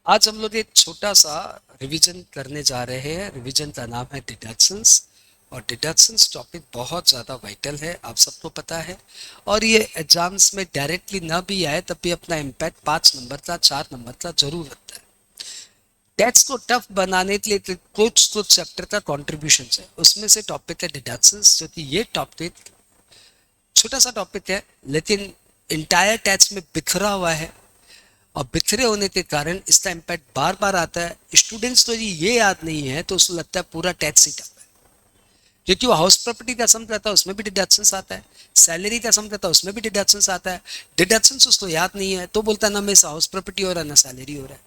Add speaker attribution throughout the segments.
Speaker 1: आज हम लोग एक छोटा सा रिवीजन करने जा रहे हैं। रिवीजन का नाम है डिडक्शंस। और डिडक्शंस टॉपिक बहुत ज़्यादा वाइटल है, आप सबको पता है। और ये एग्जाम्स में डायरेक्टली ना भी आए तब भी अपना इम्पैक्ट 5 नंबर का 4 नंबर का जरूर रखता है। टैक्स को टफ बनाने के लिए कुछ चैप्टर का कॉन्ट्रीब्यूशन है, उसमें से टॉपिक है डिडक्शंस, जो कि ये टॉपिक छोटा सा टॉपिक है लेकिन इंटायर टैक्स में बिखरा हुआ है। और बिखरे होने के कारण इसका इम्पैक्ट बार बार आता है। स्टूडेंट्स तो ये याद नहीं है तो उसको लगता है पूरा टैक्स ही टफ है, क्योंकि वो हाउस प्रॉपर्टी का सम करता है उसमें भी डिडक्शंस आता है, सैलरी का सम करता है उसमें भी डिडक्शंस आता है। डिडक्शंस उसको याद नहीं है तो बोलता है ना मेरे हाउस प्रॉपर्टी हो रहा है ना सैलरी हो रहा है।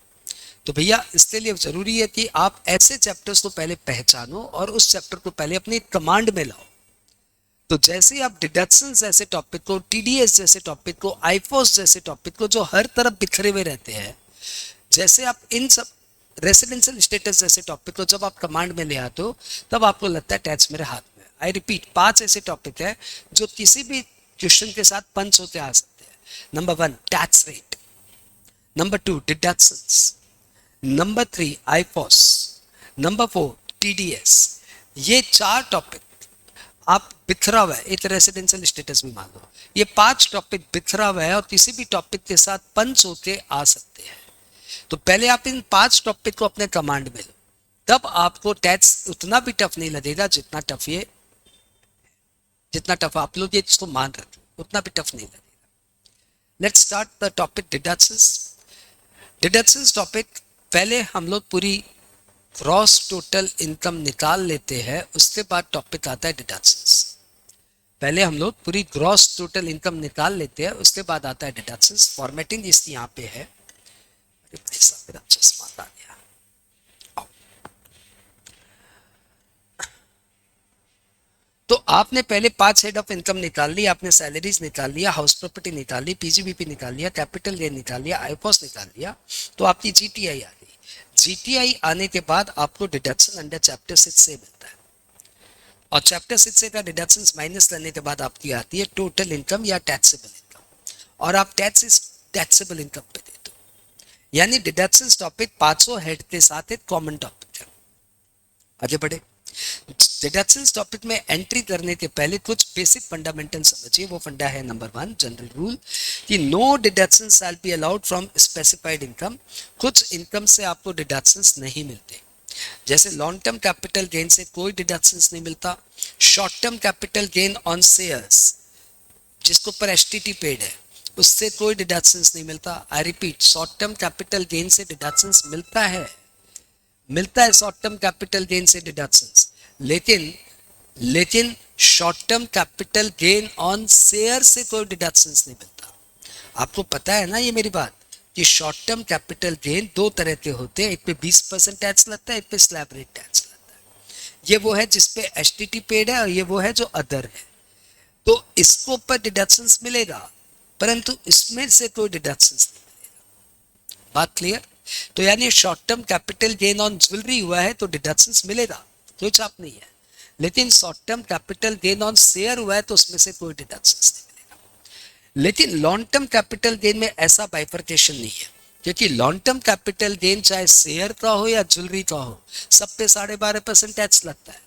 Speaker 1: तो भैया इसके लिए जरूरी है कि आप ऐसे चैप्टर्स को पहले पहचानो और उस चैप्टर को पहले अपनी कमांड में लाओ। तो जैसे ही आप डिडक्शन जैसे टॉपिक को, टीडीएस जैसे टॉपिक को, आईफोस जैसे टॉपिक को जो हर तरफ बिखरे हुए रहते हैं, जैसे आप इन सब रेसिडेंशियल स्टेटस जैसे टॉपिक को जब आप कमांड में ले आते हो तब आपको लगता है टैक्स मेरे हाथ में। आई रिपीट, 5 ऐसे टॉपिक है जो किसी भी क्वेश्चन के साथ पंच होते आ सकते हैं। Number 1 tax rate, number 2 deductions, number 3 IFOS, number 4 TDS. ये 4 टॉपिक आप बिखरा हुआ है, एक रेसिडेंशियल स्टेटस भी मान लो, ये 5 टॉपिक बिखरा हुआ है और किसी भी टॉपिक के साथ पंच होके आ सकते हैं। तो पहले आप इन 5 टॉपिक को अपने कमांड में लो, तब आपको टैक्स उतना भी टफ नहीं लगेगा जितना टफ ये, जितना टफ आप लोग ये इसको मान रहे हो उतना भी टफ नहीं लगेगा। Let's start the topic deductions. Deductions topic पहले हम लोग पूरी ग्रॉस टोटल इनकम निकाल लेते हैं, उसके बाद टॉपिक आता है डिडक्शंस। पहले हम लोग पूरी ग्रॉस टोटल इनकम निकाल लेते हैं, उसके बाद आता है डिडक्शंस। फॉर्मेटिंग इसकी यहाँ पे है। अरे भाई साहब मेरा चश्मा आ गया। आओ। तो आपने पहले 5 हेड ऑफ इनकम निकाल ली, आपने सैलरीज निकाल लिया, हाउस प्रॉपर्टी निकाल ली, पीजीबीपी निकाल लिया, कैपिटल गेन निकाल लिया, आईपॉस निकाल लिया, तो आपकी जीटीआई आ गई। जीटीआई आने के बाद आपको डिडक्शन अंडर चैप्टर 6 से मिलता है, और चैप्टर 6 से का डिडक्शंस माइनस करने के बाद आपकी आती है टोटल इनकम या टैक्सेबल इनकम, और आप टैक्स टैक्सेबल इनकम पे देते हो। यानी डिडक्शंस टॉपिक 500 हेड के साथ एक कॉमन टॉपिक है। आगे बढ़े। डिडक्शंस टॉपिक में एंट्री करने के पहले कुछ बेसिक फंडामेंटल समझिए। वो फंडा है नंबर 1 जनरल रूल कि no deduction shall be allowed from specified income. कुछ इनकम से आपको डिडक्शंस नहीं मिलते, जैसे लॉन्ग टर्म कैपिटल गेन से कोई डिडक्शंस नहीं मिलता, short term capital gain on shares जिसके ऊपर एसटीटी पेड है उससे कोई डिडक्शंस नहीं मिलता। I repeat, short term capital gain से डिडक्शंस मिलता है शॉर्ट टर्म कैपिटल गेन से डिडक्शंस, लेकिन short term capital gain on share से कोई डिडक्शंस नहीं मिलता। आपको पता है ना ये मेरी बात कि शॉर्ट टर्म कैपिटल गेन 2 तरह के होते हैं, एक पे 20% टैक्स लगता है, एक पे स्लैब रेट टैक्स लगता है। ये वो है जिसपे एसटीटी पेड है और ये वो है जो अदर है। तो इसको ऊपर डिडक्शंस मिलेगा परंतु इसमें से कोई डिडक्शंस नहीं मिलेगा। बात क्लियर? तो यानी short term capital gain on jewellery हुआ है तो डिडक्शंस मिलेगा, कोई चाप नहीं है। लेकिन short term capital gain on share हुआ है तो उसमें से कोई डिडक्शंस नहीं मिलेगा। लेकिन लॉन्ग टर्म कैपिटल गेन में ऐसा बाइफर्केशन नहीं है, क्योंकि लॉन्ग टर्म कैपिटल गेन चाहे शेयर का हो या ज्वेलरी का हो, सब पे 12.5% टैक्स लगता है।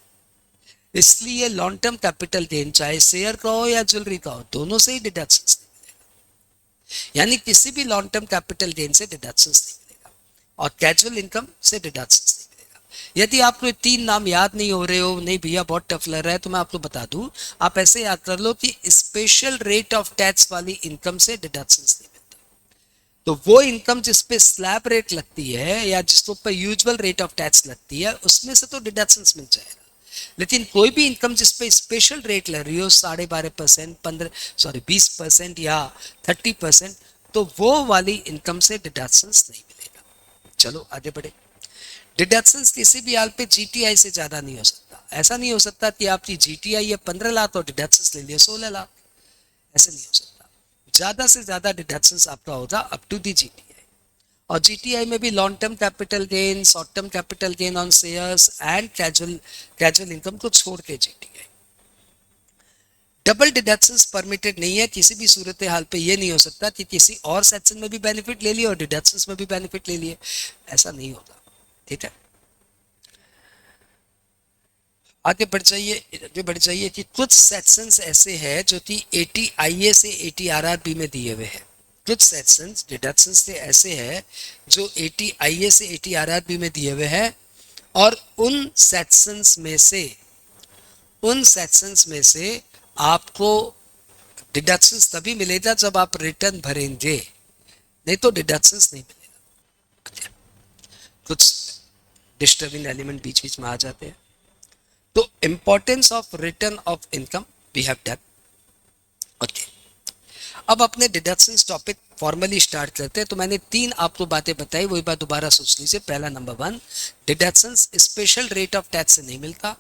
Speaker 1: इसलिए लॉन्ग टर्म कैपिटल गेन चाहे शेयर का हो या ज्वेलरी का हो, दोनों से ही डिडक्शंस नहीं मिलेगा। यानी किसी भी लॉन्ग टर्म कैपिटल गेन से डिडक्शंस नहीं मिलेगा और कैजुअल इनकम से डिडक्शंस नहीं मिलेगा। यदि आपको 3 नाम याद नहीं हो रहे हो, नहीं भैया बहुत टफ लग रहा है, तो मैं आपको बता दूं, आप ऐसे याद कर लो कि स्पेशल रेट ऑफ टैक्स वाली इनकम से डिडक्शंस नहीं मिलता। तो वो इनकम जिसपे स्लैब रेट लगती है या जिसके ऊपर यूजुअल रेट ऑफ टैक्स लगती है उसमें से तो डिडक्शंस मिल जाएगा। लेकिन कोई भी इनकम जिसपे स्पेशल रेट लग रही हो 12.5%, 20% या 30%, तो वो वाली इनकम से डिडक्शंस नहीं मिलेगा। चलो आगे बढ़े। डिडक्शंस किसी भी हाल पे जीटीआई से ज्यादा नहीं हो सकता। ऐसा नहीं हो सकता कि आपकी जीटीआई है 15 लाख और डिडक्शंस ले लिए 16 लाख, ऐसे नहीं हो सकता। ज्यादा से ज्यादा डिडक्शंस आपका होगा अप टू दी जीटीआई। और जीटीआई में भी long term capital gain, short term capital gain on shares and casual income को छोड़ के जीटीआई। डबल डिडक्शंस परमिटेड नहीं है, किसी भी सूरत हाल पे ये नहीं हो सकता कि किसी और सेक्शन में भी बेनिफिट ले लिए और डिडक्शंस में भी बेनिफिट ले लिए, ऐसा नहीं होता। ठीक है, आगे बढ़ जाइए, आगे बढ़ जाइए कि कुछ सेक्शंस ऐसे हैं जो कि 80IA से 80RRB में दिए हुए हैं। कुछ सेक्शंस डिडक्शंस से ऐसे हैं जो 80IA से 80RRB में दिए हुए हैं, और उन सेक्शंस में से आपको डिडक्शंस तभी मिलेगा जब आप रिटर्न भरेंगे, नहीं तो डिडक्शंस नहीं मिलेगा। कुछ डिस्टर्बिंग एलिमेंट बीच बीच में आ जाते हैं। तो importance of return of income we have done. Okay, अब अपने डिडक्शंस टॉपिक फॉर्मली स्टार्ट करते हैं। तो मैंने 3 आपको बातें बताई, वही बात दोबारा सोच लीजिए। पहला, number 1, deductions special rate of tax से नहीं मिलता,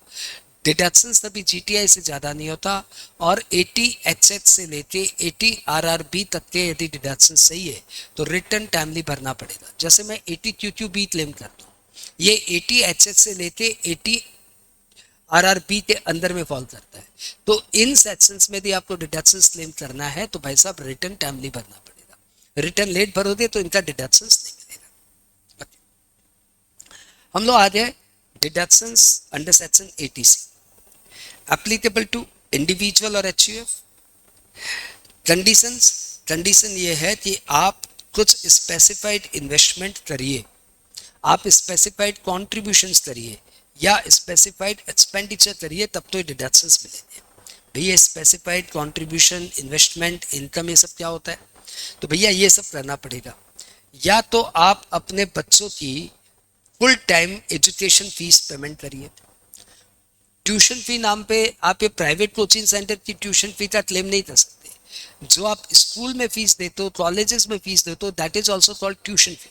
Speaker 1: डिडक्शंस तभी जीटीआई से ज़्यादा नहीं होता, और 80HH से लेके 80RRB तक के यदि डिडक्शन सही है तो रिटर्न टाइमली भरना पड़ेगा। जैसे मैं 80QQB क्लेम करता हूँ, ये 80HH से लेके 80RRB के अंदर में फॉल करता है। तो इन सेक्शंस में यदि आपको डिडक्शंस क्लेम करना है तो भाई साहब रिटर्न टाइमली भरना पड़ेगा। रिटर्न लेट भरोगे तो इनका डिडक्शंस नहीं मिलेगा। हम लोग आ जाए deductions under section 80C, applicable to individual और एचयूएफ। कंडीशन ये है कि आप कुछ स्पेसिफाइड इन्वेस्टमेंट करिए, आप स्पेसिफाइड कॉन्ट्रीब्यूशंस करिए या स्पेसिफाइड एक्सपेंडिचर करिए, तब तो डिडक्शंस मिलेंगे। भैया स्पेसिफाइड कॉन्ट्रीब्यूशन, इन्वेस्टमेंट, इनकम, ये सब क्या होता है? तो भैया ये सब करना पड़ेगा। या तो आप अपने बच्चों की full time education fees payment करिए। ट्यूशन फी नाम पे आप ये प्राइवेट कोचिंग सेंटर की ट्यूशन फी का क्लेम नहीं कर सकते। जो आप स्कूल में फीस देते हो, कॉलेजेस में फीस देते हो, that is also called tuition fee.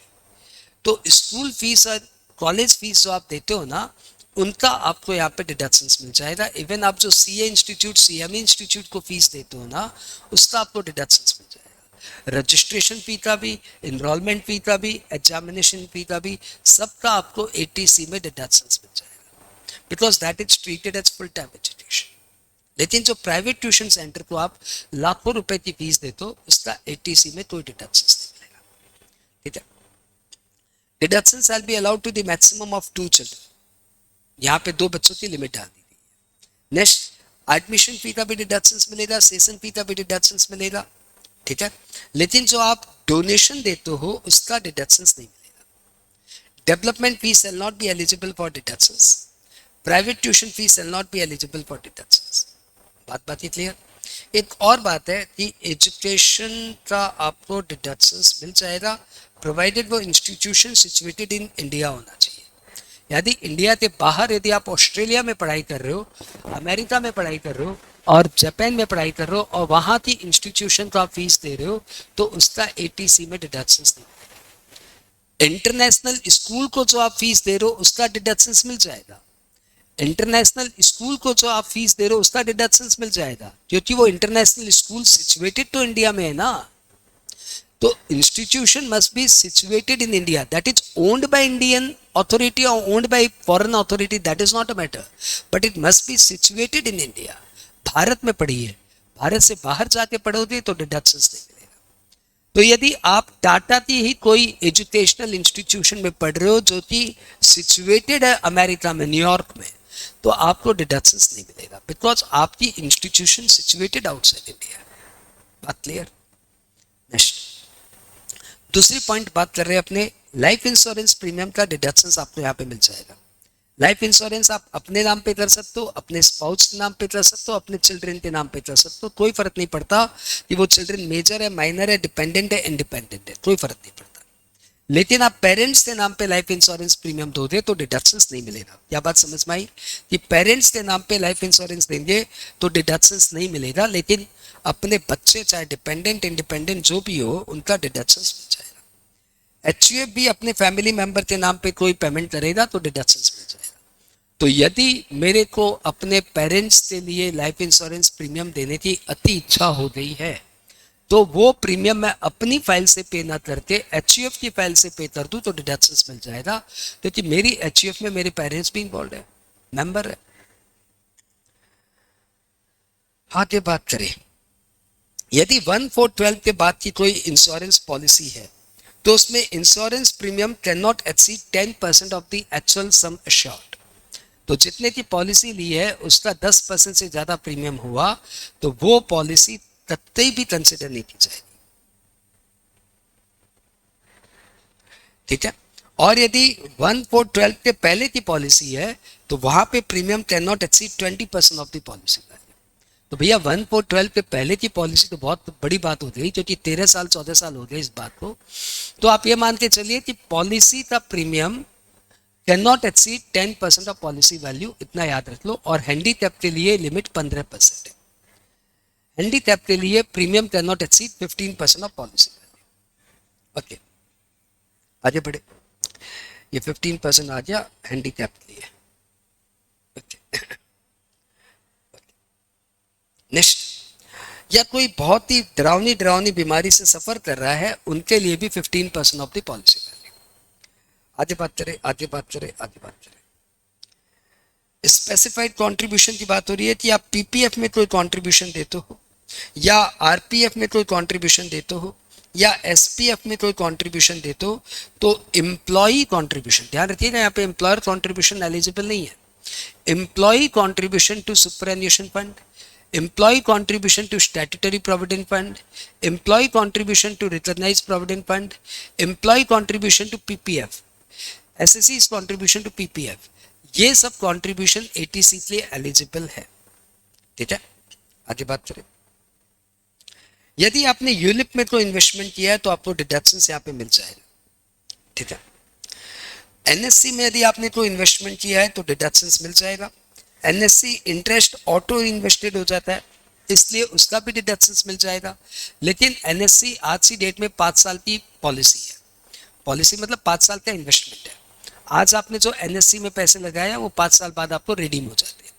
Speaker 1: तो स्कूल फीस और कॉलेज फीस जो आप देते हो ना, उनका आपको यहाँ पे डिडक्शंस मिल जाएगा। इवन आप जो सीए इंस्टीट्यूट, सीएमए इंस्टीट्यूट को फीस देते हो ना, उसका आपको डिडक्शंस मिल जाएगा। रजिस्ट्रेशन फी का भी, इनरोलमेंट फी का भी, एग्जामिनेशन फी का भी, सबका आपको 80C में डिडक्शंस मिल जाएगा, because that is treated as full time education. लेकिन जो प्राइवेट ट्यूशन सेंटर को आप लाखों रुपए की फीस देते हो, उसका 80C में कोई डिडक्शंस नहीं मिलेगा। ठीक है, deduction shall be allowed to the maximum of 2 children. यहाँ पे 2 बच्चों की लिमिट डाल दी गई है। नेक्स्ट, एडमिशन फी का भी डिडक्शंस मिलेगा, सेशन फी का भी डिडक्शंस मिलेगा। ठीक है, लेकिन जो आप डोनेशन देते हो उसका डिडक्शंस नहीं मिलेगा। Development fee shell not be eligible for deductions, private tuition fee shell not be eligible for deductions. बात ही क्लियर। एक और बात है कि एजुकेशन का आपको डिडक्शंस मिल जाएगा, प्रोवाइडेड वो इंस्टीट्यूशन सिचुएटेड इन इंडिया होना चाहिए। यदि इंडिया के बाहर, यदि आप ऑस्ट्रेलिया में पढ़ाई कर रहे हो, अमेरिका में पढ़ाई कर रहे हो और जापान में पढ़ाई कर रहे हो और वहाँ की इंस्टीट्यूशन को आप फीस दे रहे हो, तो उसका 80C में डिडक्शंस नहीं। इंटरनेशनल स्कूल को जो आप फीस दे रहे हो उसका डिडक्शंस मिल जाएगा। इंटरनेशनल स्कूल को जो आप फीस दे रहे हो उसका डिडक्शंस मिल जाएगा, क्योंकि वो इंटरनेशनल स्कूल सिचुएटेड तो इंडिया में है ना। तो institution must be situated in India, that is owned by Indian authority or owned by foreign authority, that is not a matter, but it must be situated in India। Bharat में पढ़िए, भारत से बाहर जाके पढ़ोगे तो डिडक्शंस नहीं मिलेगा। तो यदि आप टाटा की ही कोई एजुकेशनल इंस्टीट्यूशन में पढ़ रहे हो जो कि सिचुएटेड है अमेरिका में, न्यूयॉर्क में, तो आपको डिडक्शंस नहीं मिलेगा, बिकॉज आपकी इंस्टीट्यूशन सिचुएटेड आउटसाइड इंडिया। बात क्लियर। नेक्स्ट, दूसरी पॉइंट बात कर रहे हैं अपने लाइफ इंश्योरेंस प्रीमियम का डिडक्शंस आपको यहाँ पे मिल जाएगा। लाइफ इंश्योरेंस आप अपने नाम पे कर सकते हो, अपने स्पाउस के नाम पे कर सकते हो, अपने चिल्ड्रन के नाम पे कर सकते हो। कोई फर्क नहीं पड़ता कि वो चिल्ड्रन मेजर है, माइनर है, डिपेंडेंट है, इंडिपेंडेंट है, कोई फर्क नहीं पड़ता। लेकिन आप पेरेंट्स के नाम पे लाइफ इंश्योरेंस प्रीमियम दोगे तो डिडक्शंस नहीं मिलेगा। क्या बात समझ में आई? कि पेरेंट्स के नाम पे लाइफ इंश्योरेंस देंगे तो डिडक्शंस नहीं मिलेगा, लेकिन अपने बच्चे चाहे डिपेंडेंट, इंडिपेंडेंट जो भी हो, उनका डिडक्शंस मिल जाएगा। एचयूएफ भी अपने फैमिली मेंबर के नाम पे कोई पेमेंट करेगा तो डिडक्शंस मिल जाएगा। तो यदि मेरे को अपने पेरेंट्स के लिए लाइफ इंश्योरेंस प्रीमियम देने की अति इच्छा हो गई है, तो वो प्रीमियम मैं अपनी फाइल से पे ना करके एचयूएफ की फाइल से पे कर दूं तो डिडक्शंस मिल जाएगा, क्योंकि मेरी एचयूएफ में मेरे पेरेंट्स भी इन्वॉल्व है, मेंबर है। आगे बात करें, यदि 1/4/12 के बाद की कोई इंश्योरेंस पॉलिसी है तो उसमें insurance premium can not exceed 10% of the actual sum assured. तो जितने की पॉलिसी ली है उसका 10% से ज्यादा प्रीमियम हुआ तो वो पॉलिसी कतई भी कंसिडर नहीं की जाएगी। ठीक है, और यदि 1/4/12 के पहले की पॉलिसी है तो वहां पे premium can not exceed 20% of the policy value. तो भैया 1/4/12 के पहले की पॉलिसी तो बहुत बड़ी बात हो गई, क्योंकि 13 साल 14 साल हो गए इस बात को। तो आप ये मान के चलिए कि पॉलिसी का premium can not exceed 10% of policy value, इतना याद रख लो। और हैंडीकैप के लिए लिमिट 15% है। हैंडीकैप के लिए premium can not exceed 15% of policy value. Okay, आगे बढ़े, ये 15% आ गया हैंडीकैप के लिए। ओके, नेक्स्ट, या कोई बहुत ही डरावनी डरावनी बीमारी से सफर कर रहा है उनके लिए भी 15% ऑफ द पॉलिसी वैल्यू। आगे बात करें, आगे बात करें, आगे बात करें। स्पेसिफाइड कंट्रीब्यूशन की बात हो रही है कि आप पीपीएफ में कोई कंट्रीब्यूशन देते हो या आरपीएफ में कोई कंट्रीब्यूशन देते हो या एसपीएफ में कोई कंट्रीब्यूशन देते हो तो एम्प्लॉई कंट्रीब्यूशन, ध्यान रखिएगा यहाँ पे एम्प्लॉयर कंट्रीब्यूशन एलिजिबल नहीं है। Employee contribution to superannuation fund, employee contribution to statutory provident fund, employee contribution to recognized provident fund, employee contribution to PPF, SSC's contribution to PPF, ये सब contribution ATC के लिए eligible है। ठीक है, आगे बात करें। यदि आपने यूलिप में कोई इन्वेस्टमेंट किया है तो आपको डिडक्शन यहाँ पे मिल जाएगा। ठीक है, एनएससी में यदि आपने कोई इन्वेस्टमेंट किया है तो डिडक्शंस मिल जाएगा। एनएससी इंटरेस्ट ऑटो इन्वेस्टेड हो जाता है इसलिए उसका भी डिडक्शंस मिल जाएगा। लेकिन एनएससी आज की डेट में 5 साल की पॉलिसी है। पॉलिसी मतलब 5 साल का इन्वेस्टमेंट है। आज आपने जो एनएससी में पैसे लगाया वो 5 साल बाद आपको रिडीम हो जाते हैं।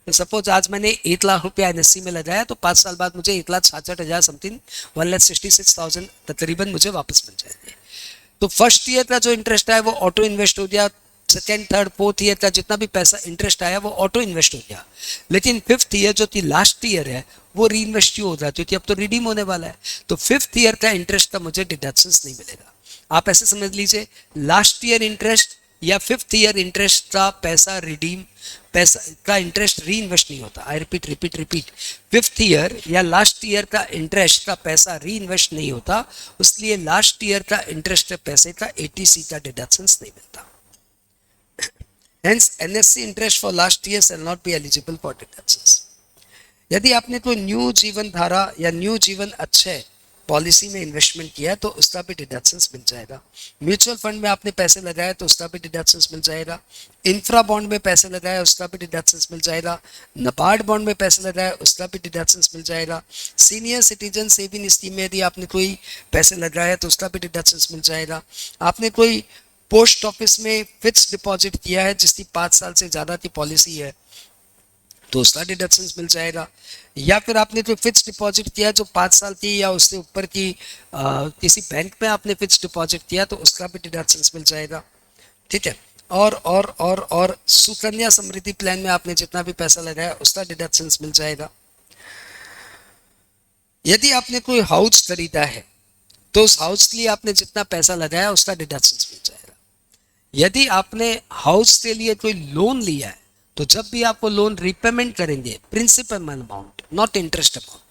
Speaker 1: तो सपोज आज मैंने 1 लाख रुपया एनएससी में लगाया तो 5 साल बाद मुझे 1,66,000 समथिंग 1,66,000 तकरीबन मुझे वापस मिल जाएंगे। तो फर्स्ट ईयर का जो इंटरेस्ट है वो ऑटो इन्वेस्ट हो गया, सेकेंड थर्ड फोर्थ ईयर का जितना भी पैसा इंटरेस्ट आया वो ऑटो इन्वेस्ट हो गया। लेकिन फिफ्थ ईयर जो थी लास्ट ईयर है वो री इन्वेस्ट क्यों हो जाती है, क्योंकि अब तो रिडीम होने वाला है। तो फिफ्थ ईयर का इंटरेस्ट का मुझे डिडक्शंस नहीं मिलेगा। आप ऐसे समझ लीजिए, लास्ट ईयर इंटरेस्ट या फिफ्थ ईयर इंटरेस्ट का पैसा रिडीम, पैसा का इंटरेस्ट री इन्वेस्ट नहीं होता। I repeat repeat repeat, fifth year या लास्ट ईयर का इंटरेस्ट का पैसा री इन्वेस्ट नहीं होता, इसलिए लास्ट ईयर का इंटरेस्ट पैसे का एटीसी का डिडक्शंस नहीं मिलता। Hence, NSC interest for last year shall not be eligible for deductions. यदि आपने कोई न्यू जीवन धारा या न्यू जीवन अच्छे पॉलिसी में इन्वेस्टमेंट किया तो उसका भी डिडक्शंस मिल जाएगा। म्यूचुअल फंड में आपने पैसे लगाए तो उसका भी डिडक्शंस मिल जाएगा। इंफ्रा बॉन्ड में पैसे लगाए उसका भी डिडक्शंस मिल जाएगा। नबार्ड बॉन्ड में पैसे लगाए उसका भी डिडक्शंस मिल जाएगा। सीनियर सिटीजन सेविंग स्कीम में यदि आपने कोई पैसे लगाए तो उसका भी डिडक्शंस मिल जाएगा। आपने कोई पोस्ट ऑफिस में फिक्स डिपॉजिट किया है जिसकी 5 साल से ज़्यादा की पॉलिसी है तो उसका डिडक्शंस मिल जाएगा। या फिर आपने कोई फिक्स डिपॉजिट किया जो 5 साल की या उससे ऊपर की किसी बैंक में आपने फिक्स डिपॉजिट किया तो उसका भी डिडक्शंस मिल जाएगा। ठीक है, और सुकन्या समृद्धि प्लान में आपने जितना भी पैसा लगाया उसका डिडक्शंस मिल जाएगा। यदि आपने कोई हाउस खरीदा है तो उस हाउस के लिए आपने जितना पैसा लगाया उसका डिडक्शंस मिल जाएगा। यदि आपने हाउस के लिए कोई लोन लिया है तो जब भी आपको लोन रिपेमेंट करेंगे, principal amount not interest amount,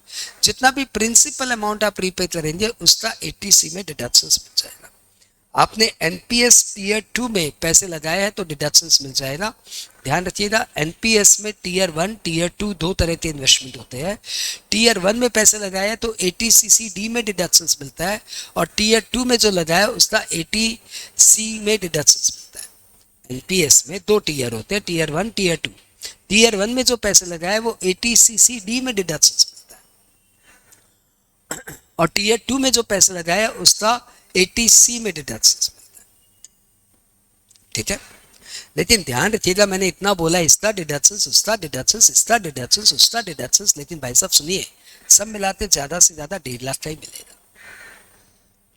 Speaker 1: जितना भी प्रिंसिपल अमाउंट आप रीपे करेंगे उसका एटीसी में डिडक्शंस मिल जाएगा। आपने एनपीएस टीयर 2 में पैसे लगाए हैं तो डिडक्शंस मिल जाएगा। ध्यान रखिएगा, एनपीएस में टीयर 1 टीयर 2 दो तरह के इन्वेस्टमेंट होते हैं। टीयर 1 में पैसे लगाए तो एटीसीसी में डिडक्शंस मिलता है और टीयर 2 में जो लगाया उसका एटीसी में डिडक्शंस मिलता है। एनपीएस में 2 टीयर होते हैं, टीयर 1 टीयर 2। टीयर 1 में जो पैसे लगाए वो एटीसीसी में डिडक्शंस मिलता है और टीयर 2 में जो पैसे लगाया उसका एटीसी में डिडक्शंस मिलता है। ठीक है, लेकिन ध्यान रखिएगा मैंने इतना बोला, इसका डिडक्शंस उसका डिडक्शंस इसका डिडक्शंस उसका डिडक्शंस, लेकिन भाई साहब सुनिए, सब मिलाते ज्यादा से ज्यादा 1.5 लाख का ही मिलेगा।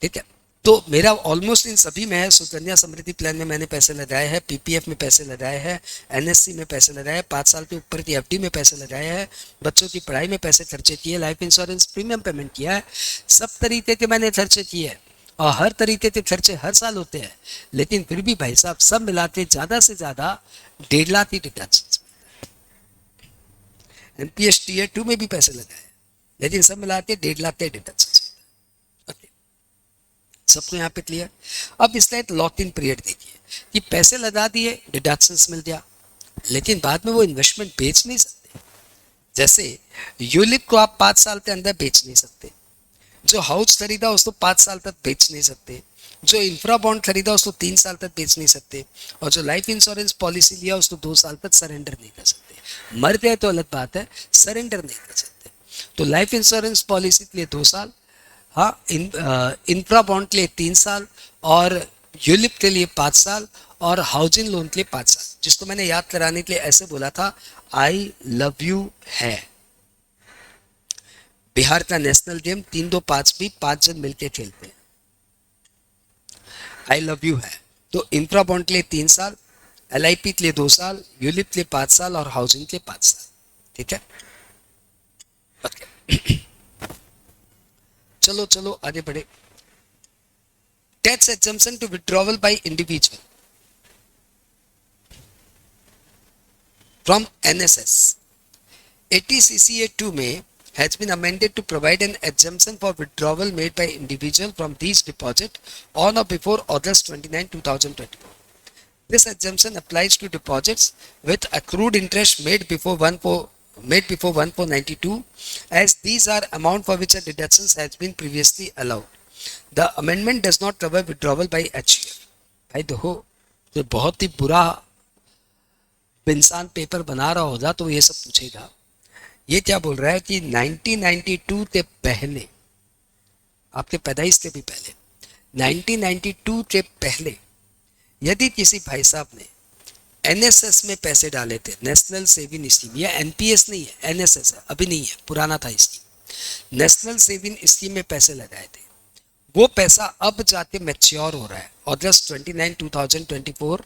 Speaker 1: ठीक है, तो मेरा ऑलमोस्ट इन सभी में है। सुकन्या समृद्धि प्लान में मैंने पैसे लगाए हैं, पीपीएफ में पैसे लगाए हैं, एनएससी में पैसे लगाए हैं, 5 साल के ऊपर की एफडी में पैसे लगाए हैं, बच्चों की पढ़ाई में पैसे खर्चे किए, लाइफ इंश्योरेंस प्रीमियम पेमेंट किया है। सब तरीके के मैंने खर्चे किए हैं और हर तरीके के खर्चे हर साल होते हैं, लेकिन फिर भी भाई साहब सब मिलाते ज़्यादा से ज़्यादा 1.5 लाख ही डिडक्शन। एनपीएस टीयर 2 में भी पैसे लगाए, लेकिन सब मिलाते 1.5 लाख के डिडक्शन। सबको यहाँ पे क्लियर। अब इसका एक लॉक इन पीरियड देखिए कि पैसे लगा दिए, डिडक्शंस मिल गया, लेकिन बाद में वो इन्वेस्टमेंट बेच नहीं सकते। जैसे यूलिप को आप 5 साल के अंदर बेच नहीं सकते, जो हाउस खरीदा उसको 5 साल तक बेच नहीं सकते, जो इंफ्रा बॉन्ड खरीदा उसको 3 साल तक बेच नहीं सकते, और जो लाइफ इंश्योरेंस पॉलिसी लिया उसको 2 साल तक सरेंडर नहीं कर सकते। मर गए तो अलग बात है, सरेंडर नहीं कर सकते। तो लाइफ इंश्योरेंस पॉलिसी के लिए 2 साल, हाँ, इंफ्रा बॉन्ड के लिए 3 साल, और यूलिप के लिए 5 साल, और हाउसिंग लोन के लिए 5 साल। जिसको मैंने याद कराने के लिए ऐसे बोला था, आई लव यू है बिहार का नेशनल गेम, 3 2 5 भी 5 जन मिलकर खेलते हैं। आई लव यू है। तो इंफ्रा बॉन्ड के लिए 3 साल, एलआईपी के लिए 2 साल, यूलिप के लिए 5 साल, और हाउसिंग के लिए 5 साल। ठीक है, ओके। चलो चलो आगे बढ़े। Tax exemption to withdrawal by individual from NSS. 80 CCA 2 में has been amended to provide an exemption for withdrawal made by individual from these deposit on or before August 29, 2024. This exemption applies to deposits with accrued interest made before 1/4/92, as these are amount for which a deductions has been previously allowed. The amendment does not cover withdrawal by HUF. भाई देखो, तो बहुत ही बुरा इंसान paper बना रहा होगा तो ये सब पूछेगा। ये क्या बोल रहा है कि 1992 के पहले, आपके पैदाइश से भी पहले, 1992 के पहले यदि किसी भाई साहब ने एनएसएस में पैसे डाले थे, नेशनल सेविंग स्कीम, या एनपीएस नहीं है, एनएसएस है, अभी नहीं है, पुराना था स्कीम, नेशनल सेविंग स्कीम में पैसे लगाए थे, वो पैसा अब जाके मैच्योर हो रहा है अगस्त 29, 2024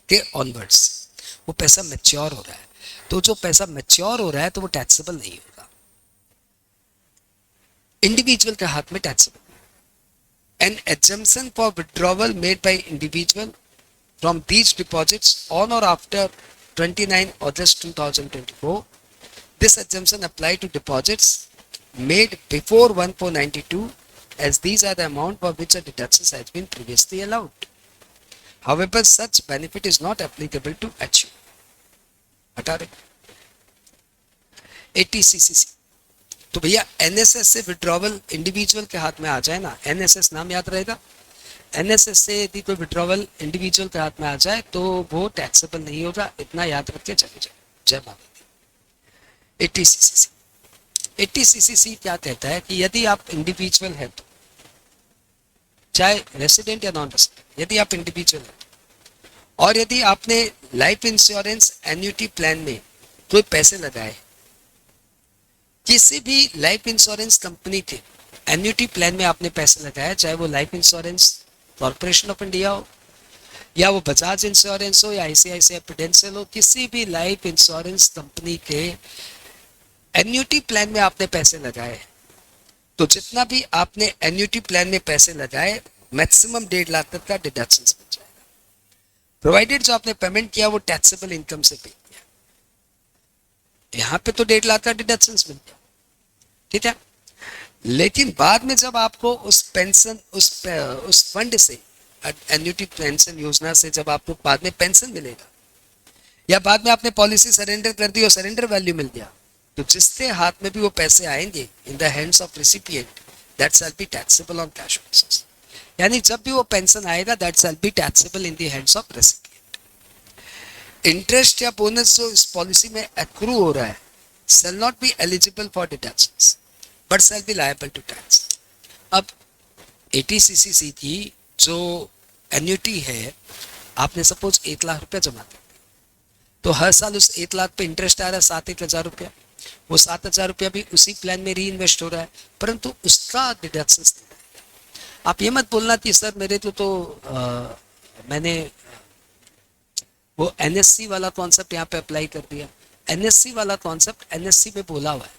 Speaker 1: के ऑनवर्ड्स, वो पैसा मैच्योर हो रहा है। तो जो पैसा मैच्योर हो रहा है तो वो टैक्सेबल नहीं होगा, इंडिविजुअल के हाथ में taxable. An exemption for withdrawal made by individual from these deposits on और after 29 August 2024, this exemption apply to deposits made before 1/4/92, as these are the amount for which a deduction has been previously allowed. However, such benefit is not applicable to HU. हटा रहे 80 CCC। तो भैया NSS से withdrawal individual के हाथ में आ जाए ना, एनएसएस नाम याद रहेगा, एनएसएस से यदि कोई विड्रॉवल इंडिविजुअल के हाथ में आ जाए तो वो टैक्सेबल नहीं होगा, इतना याद रख के चले जाए। जय माता दी। 80 CCC, 80 CCC क्या कहता है कि यदि आप इंडिविजुअल है तो, चाहे रेसिडेंट या नॉन रेसिडेंट, यदि आप इंडिविजुअल है और यदि आपने लाइफ इंश्योरेंस एन्युटी प्लान में कोई पैसे लगाए, किसी भी लाइफ इंश्योरेंस कंपनी के एन्युटी प्लान में आपने पैसे लगाए, चाहे वो life insurance corporation of India हो, या वो बजाज इंश्योरेंस हो, या आईसीआईसीआई प्रूडेंशियल हो, किसी भी लाइफ इंश्योरेंस कंपनी के एन्युटी प्लान में आपने पैसे लगाए, तो जितना भी आपने एन्युटी प्लान में पैसे लगाए, मैक्सिमम 1.5 लाख तक का डिडक्शन मिल जाएगा, प्रोवाइडेड जो आपने पेमेंट किया वो टैक्सेबल इनकम से पे किया। यहाँ पे तो 1.5 लाख का डिडक्शन मिल गया, ठीक है। लेकिन बाद में जब आपको उस पेंशन, उस फंड से, एन्युटी पेंशन योजना से जब आपको बाद में पेंशन मिलेगा, या बाद में आपने पॉलिसी सरेंडर कर दी और सरेंडर वैल्यू मिल गया, तो जिसके हाथ में भी वो पैसे आएंगे in the hands of recipient, that shall be taxable on cash basis. यानी जब भी वो पेंशन आएगा, that shall be taxable in the hands of recipient. Interest या बोनस जो इस पॉलिसी में एक्रू हो रहा है, shall not be eligible for deductions but shall be liable to tax. अब 80 CCC की जो एन्युटी है, आपने सपोज 1 लाख रुपया जमा कर दिया, तो हर साल उस 1 लाख पे इंटरेस्ट आ रहा है 7,000 रुपया, वो 7,000 रुपया भी उसी प्लान में री इन्वेस्ट हो रहा है, परंतु उसका डिडक्शन नहीं आएगा। आप ये मत बोलना कि सर मेरे तो मैंने वो एनएससी वाला कॉन्सेप्ट यहाँ पे अप्लाई कर दिया। एनएससी वाला कॉन्सेप्ट एनएससी में बोला हुआ है,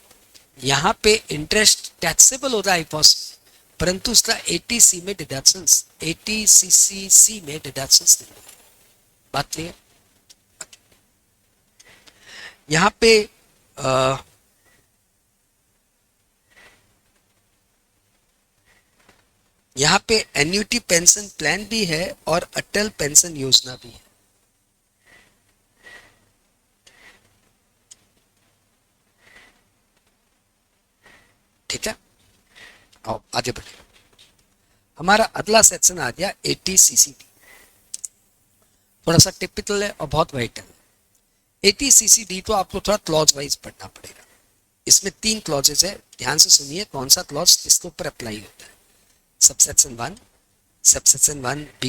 Speaker 1: यहाँ पे इंटरेस्ट टैक्सेबल होता है IPOS में, परंतु उसका ATC में डिडक्शंस, ATCCC में डिडक्शंस नहीं होते। बात क्लियर? यहाँ पे यहाँ पे एन्युटी पेंशन प्लान भी है और अटल पेंशन योजना भी है। ठीक है, आओ आगे बढ़े। हमारा अगला सेक्शन आ गया ATCCD। थोड़ा सा टिपिकल है और बहुत वाइटल है। ATCCD तो आपको थोड़ा क्लॉज वाइज पढ़ना पड़ेगा। इसमें 3 क्लॉजेस है, ध्यान से सुनिए कौन सा क्लॉज इसके ऊपर अप्लाई होता है। सबसेक्शन 1, सबसेक्शन 1B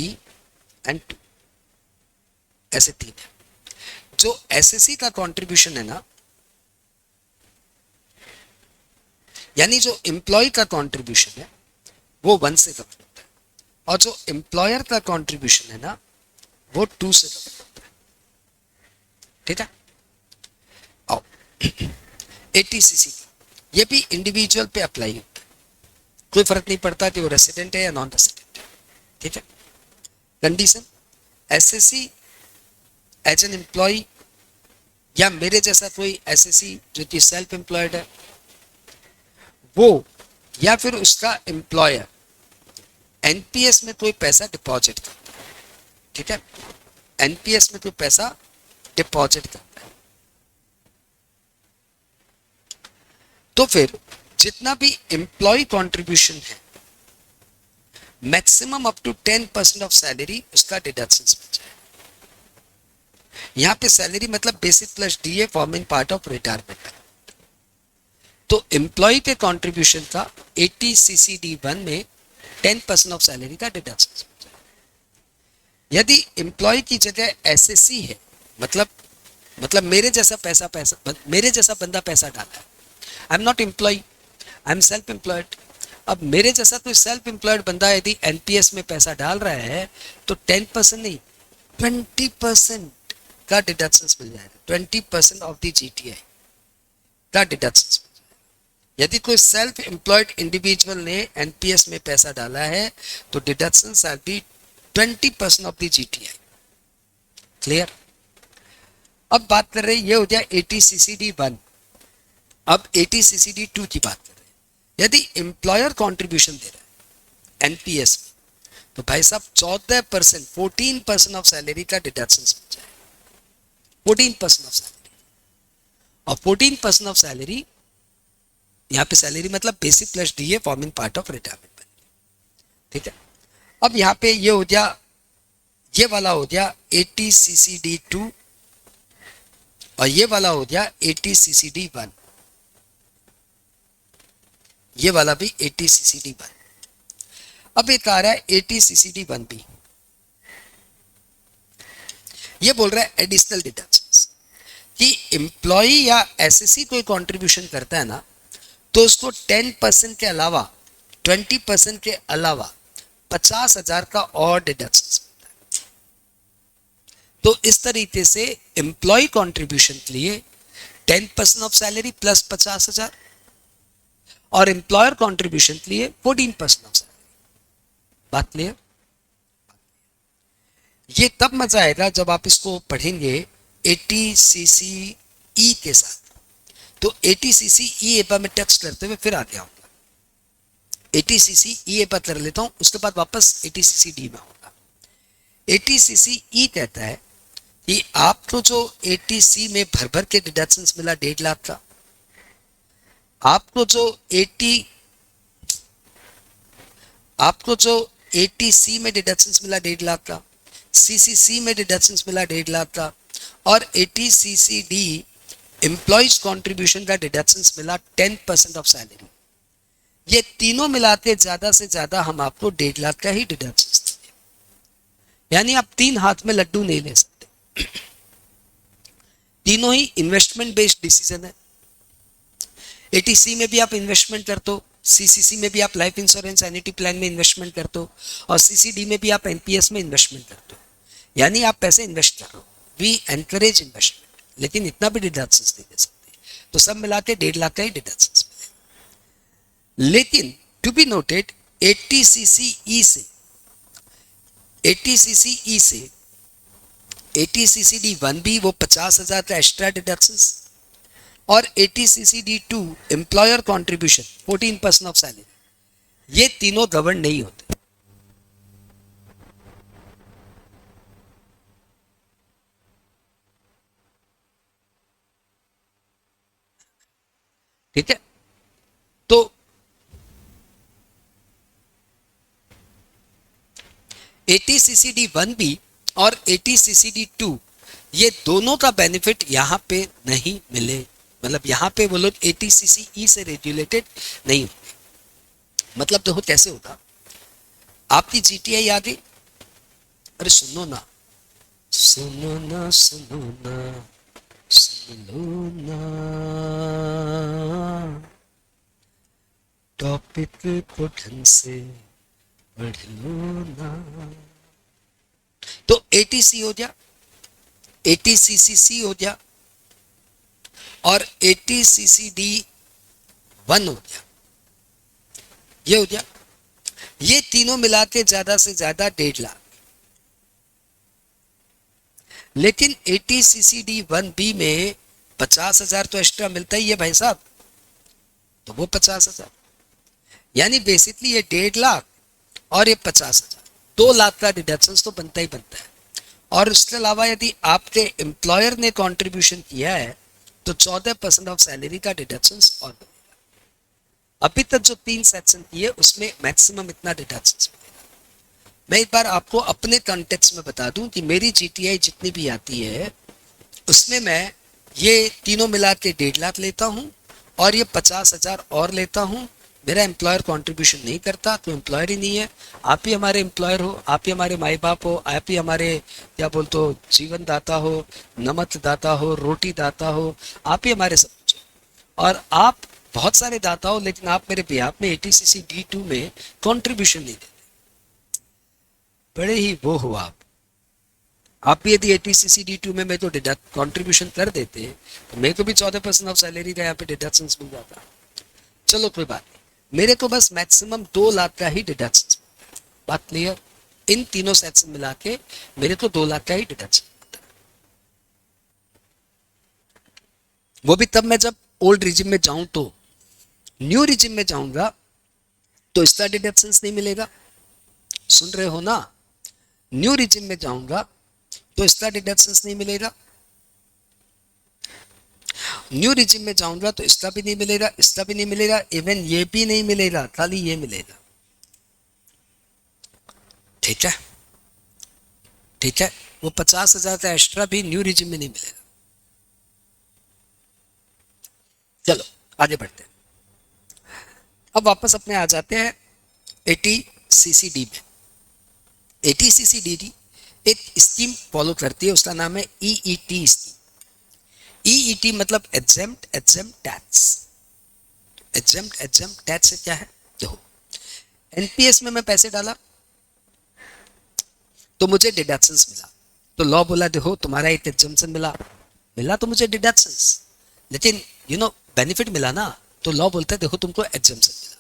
Speaker 1: एंड 2, ऐसे 3 है। जो SSC का कंट्रीब्यूशन है ना, यानी जो एम्प्लॉय का कंट्रीब्यूशन है वो 1 से कवर होता है, और जो एम्प्लॉयर का कंट्रीब्यूशन है ना वो 2 से कवर होता है। ठीक है, आओ ATCC ये भी इंडिविजुअल पे अप्लाई होता है, कोई फर्क नहीं पड़ता कि वो रेसिडेंट है या नॉन रेसिडेंट है। ठीक है, condition SSC as an employ या मेरे जैसा कोई SSC जो कि सेल्फ एम्प्लॉयड है वो, या फिर उसका एम्प्लॉयर NPS में कोई पैसा डिपॉजिट करता है। ठीक है, NPS में कोई पैसा डिपॉजिट करता है, तो फिर जितना भी एम्प्लॉय कंट्रीब्यूशन है maximum up to 10% of salary उसका डिडक्शन बच जाए। यहां पे सैलरी मतलब basic plus DA forming part of retirement. तो एम्प्लॉय के कंट्रीब्यूशन का ATCCD1 में 10% ऑफ सैलरी का डिडक्शन। यदि एम्प्लॉय की जगह SSC है, मतलब मेरे जैसा बंदा पैसा डाला है, I am not employ, I am self employed. अब मेरे जैसा कोई सेल्फ एम्प्लॉयड बंदा यदि NPS में पैसा डाल रहा है तो 10% नहीं 20% का डिडक्शन मिल जाएगा। 20% ऑफ द GTI का डिडक्शन। यदि कोई सेल्फ एम्प्लॉयड इंडिविजुअल ने NPS में पैसा डाला है तो deduction are be 20% of the GTI। Clear? अब बात कर रहे हैं, ये हो गया ATCCD1। अब ATCCD2 की बात कर रहे हैं। यदि एम्प्लॉयर कंट्रीब्यूशन दे रहा है NPS में तो भाई साहब 14%, 14% ऑफ सैलरी का डिडक्शन मिल जाएगा। 14% ऑफ सैलरी, और 14% ऑफ सैलरी, यहाँ पे सैलरी मतलब basic plus DA forming part of retirement. ठीक है, अब यहाँ पे ये हो गया, ये वाला हो गया ATCCD2 और ये वाला हो गया ATCCD1। ये वाला भी ATCCD1। अब एक आ रहा है ATCCD1 भी, ये बोल रहा है एडिशनल डिडक्शंस कि एम्प्लॉय या SSC कोई कंट्रीब्यूशन करता है ना तो उसको 10% के अलावा 20% के अलावा 50,000 का और डिडक्शन मिलता है। तो इस तरीके से एम्प्लॉय कंट्रीब्यूशन के लिए 10% ऑफ सैलरी प्लस 50,000 और एम्प्लॉयर कंट्रीब्यूशन के लिए 14% ऑफ सैलरी। बात क्लियर? ये तब मजा आएगा जब आप इसको पढ़ेंगे ATCCE के साथ। तो ATCCE एपा में टच करते हुए फिर आगे आऊंगा। ATCCE एपा कर लेता हूं, उसके बाद वापस ATCCD में आऊंगा। ATCCE कहता है कि आपको जो ATC में भर भर के डिडक्शंस मिला 1.5 लाख का, आपको जो ATC में डिडक्शंस मिला 1.5 लाख का, CCC में डिडक्शंस मिला 1.5 लाख का, और ATCCD एम्प्लॉइज कंट्रीब्यूशन का डिडक्शंस मिला 10% ऑफ सैलरी। ये तीनों मिलाते ज्यादा से ज्यादा हम आपको 1.5 लाख का ही डिडक्शंस देंगे। यानी आप 3 हाथ में लड्डू नहीं ले सकते। तीनों ही इन्वेस्टमेंट बेस्ड डिसीजन है। ATC में भी आप इन्वेस्टमेंट करते हो सीसीसी में भी आप लाइफ इंश्योरेंस एन्युटी प्लान में इन्वेस्टमेंट करते हो और सीसीडी में भी आप एनपीएस में इन्वेस्टमेंट करते हो, यानी आप पैसे इन्वेस्ट कर रहे हो। वी एनकरेज इन्वेस्टमेंट, लेकिन इतना भी डिडक्शंस नहीं दे सकते, तो सब मिला के 1.5 लाख का ही डिडक्शंस। लेकिन टू बी नोटेड 80 से 80 से 80 CCD1B वो 50,000 का एक्स्ट्रा डिडक्शंस, और 80 CCD2 employer contribution 14% of salary, ये तीनों गवर्न नहीं होते। ठीक है, तो 80 CCD1B और 80 CCD2 ये दोनों का बेनिफिट यहाँ पे नहीं मिले, मतलब यहाँ पे वो लोग 80 CCE से रेगुलेटेड नहीं होते। मतलब देखो कैसे होता, आपकी जीटीआई आ गई, अरे सुनो ना, सुनो ना, सुनो ना, सुन लो ना, टॉपिक को ढंग से पढ़ लो ना। तो 80C हो गया, 80CCC हो गया और 80CCD1 हो गया, ये हो गया। ये तीनों मिला के ज्यादा से ज्यादा 1.5 लाख। लेकिन 80 CCD1B में 50,000 तो एक्स्ट्रा मिलता ही है भाई साहब, तो वो 50,000, यानी बेसिकली ये 1.5 लाख और ये 50,000, 2 लाख का डिडक्शन तो बनता ही बनता है। और उसके अलावा यदि आपके एम्प्लॉयर ने कंट्रीब्यूशन किया है तो 14% ऑफ सैलरी का डिडक्शन और बनेगा। अभी तक जो 3 सेक्शन किए उसमें मैक्सिमम इतना डिडक्शन बनेगा। मैं एक बार आपको अपने कॉन्टेक्स्ट में बता दूं कि मेरी जीटीआई जितनी भी आती है उसमें मैं ये तीनों मिला के 1.5 लाख लेता हूं और ये 50,000 और लेता हूं। मेरा एम्प्लॉयर कंट्रीब्यूशन नहीं करता तो एम्प्लॉयर ही नहीं है। आप ही हमारे एम्प्लॉयर हो, आप ही हमारे माई बाप हो, आप ही हमारे क्या बोलते हो जीवन दाता हो, नमक दाता हो, रोटी दाता हो, आप ही हमारे सब कुछ हो। और आप बहुत सारे दाता हो, लेकिन आप मेरे बिहाफ में 80CCD2 में कंट्रीब्यूशन नहीं देते। बड़े ही वो हो आप भी यदि 80CCD2 में मैं तो कंट्रीब्यूशन कर देते तो मेरे को भी 14% ऑफ सैलरी का यहाँ पे डिडक्शन मिल जाता। चलो कोई बात नहीं, मेरे को बस मैक्सिमम 2 लाख का ही डिडक्शन। बात क्लियर? इन तीनों सेक्शन मिला के मेरे को 2 लाख का ही डिडक्शन, वो भी तब मैं जब ओल्ड रिजिम में जाऊं। तो न्यू रिजिम में जाऊंगा तो इसका डिडक्शन नहीं मिलेगा, सुन रहे हो ना? न्यू रिजिम में जाऊंगा तो इसका डिडक्शन नहीं मिलेगा, न्यू रिजिम में जाऊंगा तो इसका भी नहीं मिलेगा, इसका भी नहीं मिलेगा, इवन ये भी नहीं मिलेगा, खाली ये मिलेगा। ठीक है, ठीक है, वो 50,000 का एक्स्ट्रा भी न्यू रिजिम में नहीं मिलेगा। चलो आगे बढ़ते हैं। अब वापस अपने आ जाते हैं 80CCD में। 80CCD एक स्कीम फॉलो करती है, उसका नाम है ईईटी स्कीम। ईईटी मतलब एग्जेम्प्ट टैक्स। एग्जेम्प्ट टैक्स से क्या है, देखो एनपीएस में मैं पैसे डाला तो मुझे डिडक्शंस मिला, तो लॉ बोला देखो तुम्हारा एक एग्जम्पशन मिला तो मुझे डिडक्शंस, लेकिन बेनिफिट मिला ना, तो लॉ बोलता है देखो तुमको एग्जम्पशन मिला।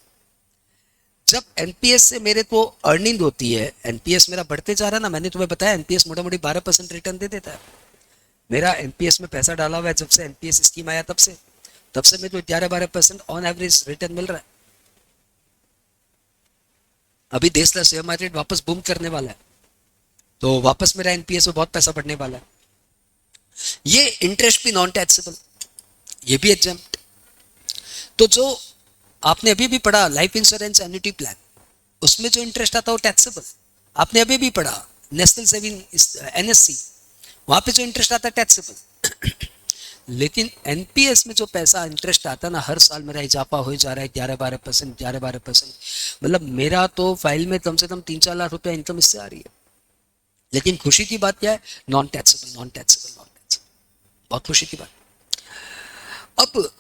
Speaker 1: जब एनपीएस से मेरे को अर्निंग होती है, एनपीएस मेरा बढ़ते जा रहा है ना, मैंने तुम्हें बताया एनपीएस मोटा मोटी 12% रिटर्न दे देता है। मेरा एनपीएस में पैसा डाला हुआ है, जब से एनपीएस स्कीम आया तब से मेरे को 11-12% ऑन एवरेज रिटर्न मिल रहा है। अभी देश का शेयर मार्केट वापस बूम करने वाला है, तो वापस मेरा एनपीएस में बहुत पैसा बढ़ने वाला है। ये इंटरेस्ट भी नॉन टैक्सेबल, ये भी एग्जेम्प्ट। तो जो आपने अभी भी पढ़ा लाइफ इंश्योरेंस एन्युटी प्लान, उसमें जो इंटरेस्ट आता है वो टैक्सेबल। आपने अभी भी पढ़ा नेशनल सेविंग एनएससी, वहां पे जो इंटरेस्ट आता है टैक्सेबल। लेकिन एनपीएस में जो पैसा इंटरेस्ट आता है ना, हर साल मेरा इजाफा हो जा रहा है 11-12%। मतलब मेरा तो फाइल में कम से कम 3-4 लाख रुपया इनकम इससे आ रही है। लेकिन खुशी की बात क्या है, नॉन टैक्सेबल। बहुत खुशी की बात। अब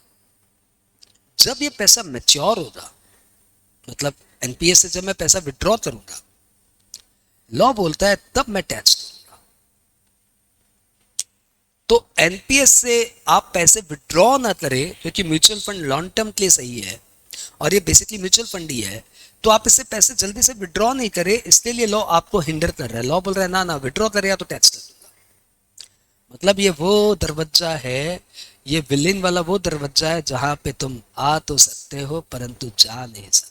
Speaker 1: जब ये पैसा मैच्योर होगा मतलब एनपीएस से जब मैं पैसा विड्रॉ करूंगा, लॉ बोलता है तब मैं टैक्स दूंगा। तो एनपीएस से आप पैसे विड्रॉ ना करें, क्योंकि म्यूचुअल फंड लॉन्ग टर्म के लिए सही है और ये बेसिकली म्यूचुअल फंड ही है, तो आप इससे पैसे जल्दी से विड्रॉ नहीं करें, इसके लिए लॉ आपको हिंडर कर रहा है। लॉ बोल रहा है ना ना, विड्रॉ करेगा तो टैक्स लगेगा। मतलब ये वो दरवाजा है, ये विलेन वाला वो दरवाजा है जहां पे तुम आ तो सकते हो परंतु जा नहीं सकते।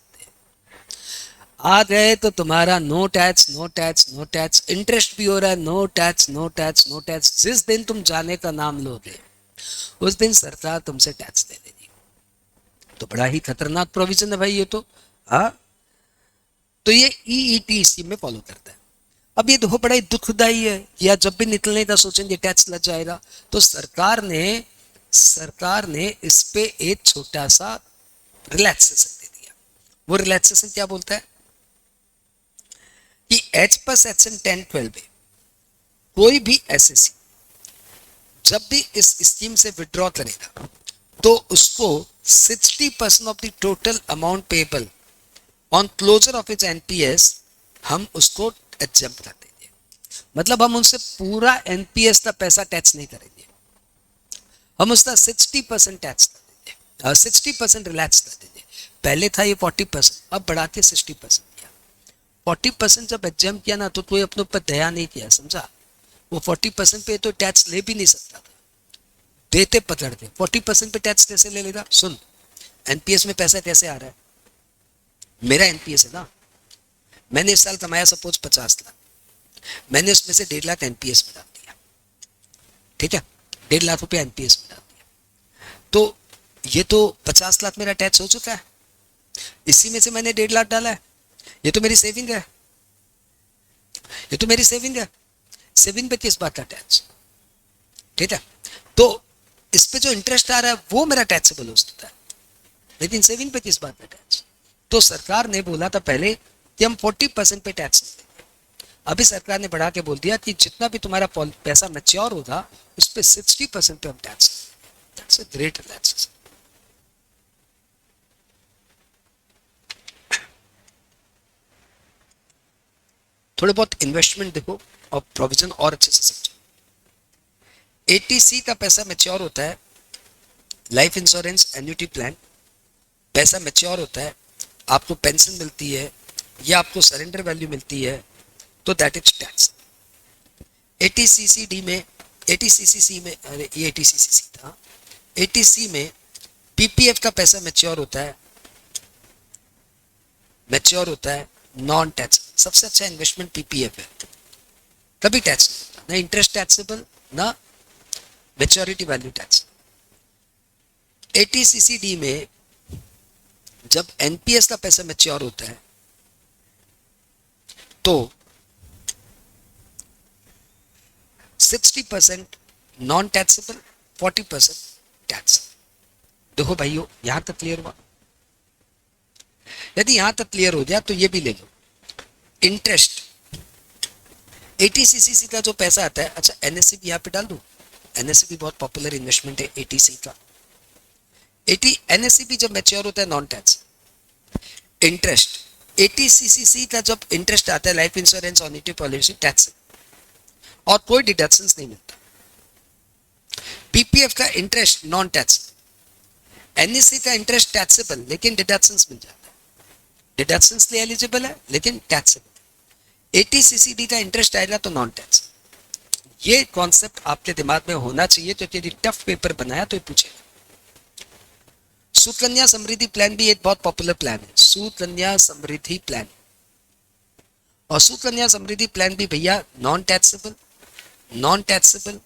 Speaker 1: आ गए तो तुम्हारा no tax no tax no tax, interest भी हो रहा है, no tax no tax no tax. जिस दिन तुम जाने का नाम लोगे उस दिन सरकार तुमसे टैक्स ले लेगी। तो बड़ा ही खतरनाक प्रोविजन है भाई ये तो। हाँ, तो ये ईईटी स्कीम में फॉलो करता है। अब ये देखो बड़ा ही दुखदाई है, या जब भी निकलने का सोचेंगे टैक्स लग जाएगा, तो सरकार ने इस पे एक छोटा सा रिलैक्सेशन दे दिया। वो रिलैक्सेशन क्या बोलता है कि एज पर सेक्शन 10(12) में कोई भी एसएससी जब भी इस स्कीम से विड्रॉ करेगा तो उसको 60% of the total amount payable on closure of its NPS हम उसको एग्जेम्प्ट कर देंगे। मतलब हम उनसे पूरा एनपीएस का पैसा टैक्स नहीं करेंगे, हम उसका 60% टैक्स कर देंगे, 60% रिलैक्स कर देंगे। पहले था ये 40%, अब बढ़ा के 60% किया। 40% जब एग्जाम किया ना तो कोई अपने ऊपर दया नहीं किया, समझा। वो 40% पे तो टैक्स ले भी नहीं सकता था, देते पकड़ते। 40% पे टैक्स कैसे ले लेगा? सुन, एनपीएस में पैसा कैसे आ रहा है? मेरा एनपीएस है ना, मैंने इस साल कमाया सपोज 50 लाख, मैंने उसमें से 1.5 लाख एनपीएस में डाल दिया, ठीक है, 1.5 लाख रुपया एनपीएस में डाल दिया। तो ये तो 50 लाख मेरा टैक्स हो चुका है, इसी में से मैंने 1.5 लाख डाला है। ये तो मेरी सेविंग है, ये तो मेरी सेविंग है। सेविंग पे किस बात का टैक्स? ठीक है, तो इस पे जो इंटरेस्ट आ रहा है वो मेरा टैक्सेबल हो सकता है, लेकिन सेविंग पे किस बात का टैक्स? तो सरकार ने बोला था पहले कि हम 40% पे टैक्स देंगे, अभी सरकार ने बढ़ा के बोल दिया कि जितना भी तुम्हारा पैसा मैच्योर होगा उस पर 60% पे हम टैक्स देंगे। That's a great relaxation. थोड़े बहुत इन्वेस्टमेंट देखो और प्रोविजन और अच्छे से समझो। एटीसी का पैसा मैच्योर होता है, लाइफ इंश्योरेंस एन्युटी प्लान, पैसा मैच्योर होता है, आपको पेंशन मिलती है या आपको सरेंडर वैल्यू मिलती है, तो दैट इज टैक्स। एटीसीसीडी में, एटीसीसीसी में, अरे ये एटीसीसीसी था, एटीसी में पीपीएफ का पैसा मैच्योर होता है, मैच्योर होता है नॉन टैक्स। सबसे अच्छा इन्वेस्टमेंट पीपीएफ है, कभी टैक्स नहीं होता, ना इंटरेस्ट टैक्सेबल ना मैच्योरिटी वैल्यू टैक्स। एटीसीसीडी में जब एनपीएस का पैसा मैच्योर होता है तो 60% नॉन टैक्सेबल, 40% टैक्स। देखो भाइयों, यहां तक क्लियर हुआ? यदि यहां तक क्लियर हो गया तो ये भी ले लो। इंटरेस्ट, एटीसीसी का जो पैसा आता है, अच्छा एनएससी भी यहां पे डाल दूं? एनएससी भी बहुत पॉपुलर इन्वेस्टमेंट है एटीसी का। एनएससी भी जब मैच्योर होता है नॉन टैक्स। इंटरेस्ट, एटीसीसी का जब इंटरेस्ट आता है, लाइफ इंश्योरेंस ऑनिटी पॉलिसी, टैक्स और कोई डिडक्शंस नहीं मिलता। पीपीएफ का इंटरेस्ट नॉन टैक्स, एनएससी का इंटरेस्ट टैक्सेबल लेकिन डिडक्शंस मिल जाता है, डिडक्शंस लिए एलिजिबल है लेकिन टैक्सेबल। एटीसीसीडी का इंटरेस्ट आएगा तो नॉन टैक्स। ये कॉन्सेप्ट आपके दिमाग में होना चाहिए, क्योंकि यदि टफ पेपर बनाया तो ये पूछेगा। सुकन्या समृद्धि प्लान भी एक बहुत पॉपुलर प्लान है, सुकन्या समृद्धि प्लान। और सुकन्या समृद्धि प्लान भी भैया नॉन टैक्सेबल, नॉन टैक्सेबल,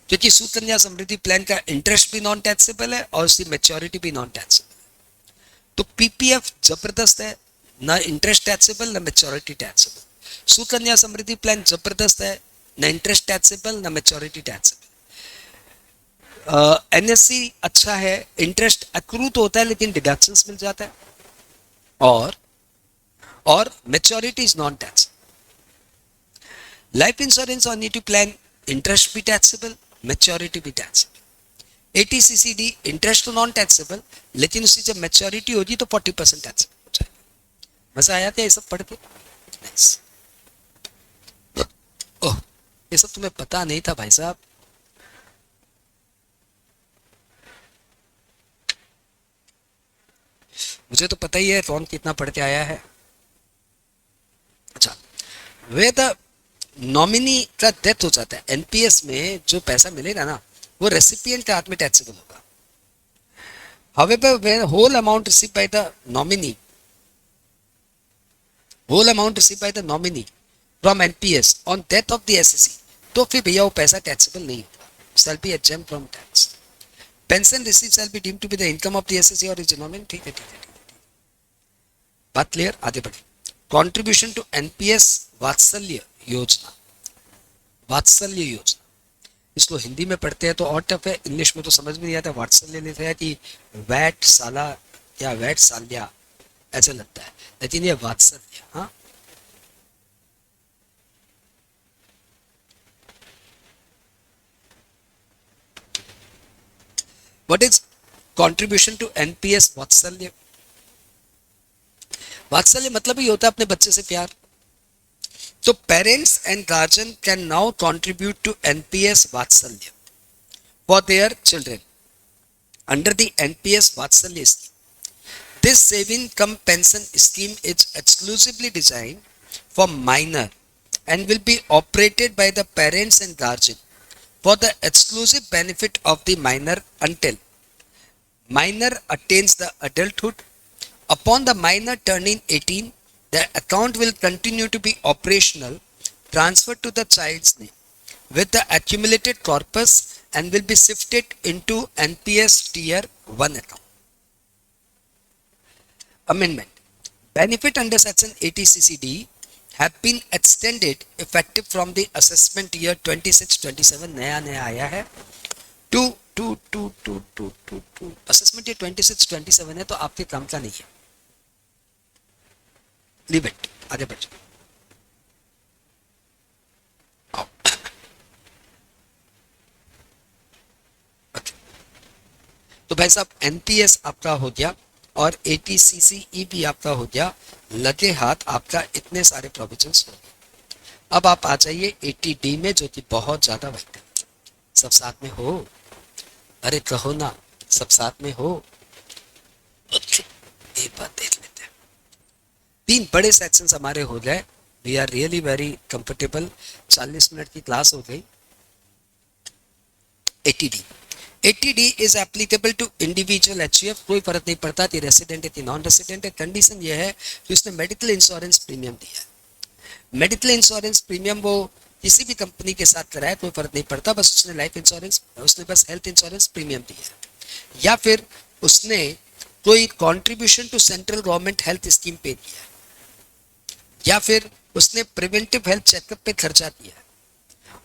Speaker 1: क्योंकि सुकन्या समृद्धि प्लान का इंटरेस्ट भी नॉन टैक्सेबल है और उसकी मैच्योरिटी भी नॉन टैक्सेबल है। तो पीपीएफ जबरदस्त है, ना इंटरेस्ट टैक्सेबल ना maturity taxable. Sukanya Samriddhi plan जबरदस्त है, ना इंटरेस्ट टैक्सेबल ना मैच्योरिटी टैक्सेबल। एनएससी अच्छा है, इंटरेस्ट अक्रू तो होता है लेकिन डिडक्शंस मिल जाता है, और maturity is non tax. Life insurance और एन्युटी प्लान, इंटरेस्ट भी टैक्सेबल, मैच्योरिटी भी टैक्सेबल। एटीसीसीडी इंटरेस्ट तो नॉन टैक्सेबल, लेकिन उसकी जब मैच्योरिटी होगी तो 40% टैक्सेबल। मजा आया था ये सब पढ़ के? Nice. ओह, ये सब तुम्हें पता नहीं था भाई साहब? मुझे तो पता ही है कौन कितना पढ़ के आया है। अच्छा, वे द नॉमिनी का डेथ हो जाता है, एनपीएस में जो पैसा मिलेगा ना वो रेसिपिएंट के हाथ में टैक्सेबल होगा। However, when whole amount received by the nominee, whole amount received by the nominee from NPS on death of the SSE, तो फिर भैया वो पैसा टैक्सेबल नहीं होगा, shall be exempt from tax. Pension received shall be deemed to be the income of the SSE or its nominee. ठीक है, ठीक है, ठीक है, बात क्लियर, आगे बढ़े। Contribution to NPS वात्सल्य योजना, वात्सल्य योजना, इसको हिंदी में पढ़ते हैं तो और टफ है, इंग्लिश में तो समझ में नहीं आता, वात्सल्य लेते हैं कि वैट साला या वैट साल्या ऐसा लगता है, लेकिन ये वात्सल्य। हाँ, what is contribution to NPS Vatsalya? Vatsalya मतलब ही होता है अपने बच्चे से प्यार। तो parents and guardian can now contribute to NPS Vatsalya for their children under the NPS Vatsalya scheme. This saving cum pension scheme is exclusively designed for minor and will be operated by the parents and guardian for the exclusive benefit of the minor until minor attains the adulthood. Upon the minor turning 18, the account will continue to be operational, transferred to the child's name with the accumulated corpus and will be shifted into NPS Tier 1 account. Amendment. Benefit under Section 80CCD have been extended effective from the assessment year 26-27, नया आया है, to assessment year 26-27 है, तो आपके काम का नहीं है, लीव इट, आगे बढ़ जाओ। तो भाई साहब एनपीएस आपका हो गया और एटीसीसीई भी आपका हो गया, लगे हाथ आपका इतने सारे प्रोविजंस हो गए। अब आप आ जाइए 80D में, जो कि बहुत ज्यादा वाइटल है। सब साथ में हो, अरे कहो ना, सब साथ में हो। एक बात देख लेते हैं, 3 बड़े सेक्शंस हमारे हो गए, we are really very comfortable. 40 minute की क्लास हो गई। 80D, 80D is applicable to individual HUF, कोई फर्क नहीं पड़ता कि रेसिडेंट है कि नॉन रेसिडेंट है। कंडीशन यह है कि उसने मेडिकल इंश्योरेंस प्रीमियम दिया है। मेडिकल इंश्योरेंस प्रीमियम वो किसी भी कंपनी के साथ कराए, कोई फर्क नहीं पड़ता, बस उसने लाइफ इंश्योरेंस, उसने बस हेल्थ इंश्योरेंस प्रीमियम दिया है, या फिर उसने कोई contribution to central government health scheme पे दिया है, या फिर उसने प्रिवेंटिव हेल्थ चेकअप पे खर्चा दिया है,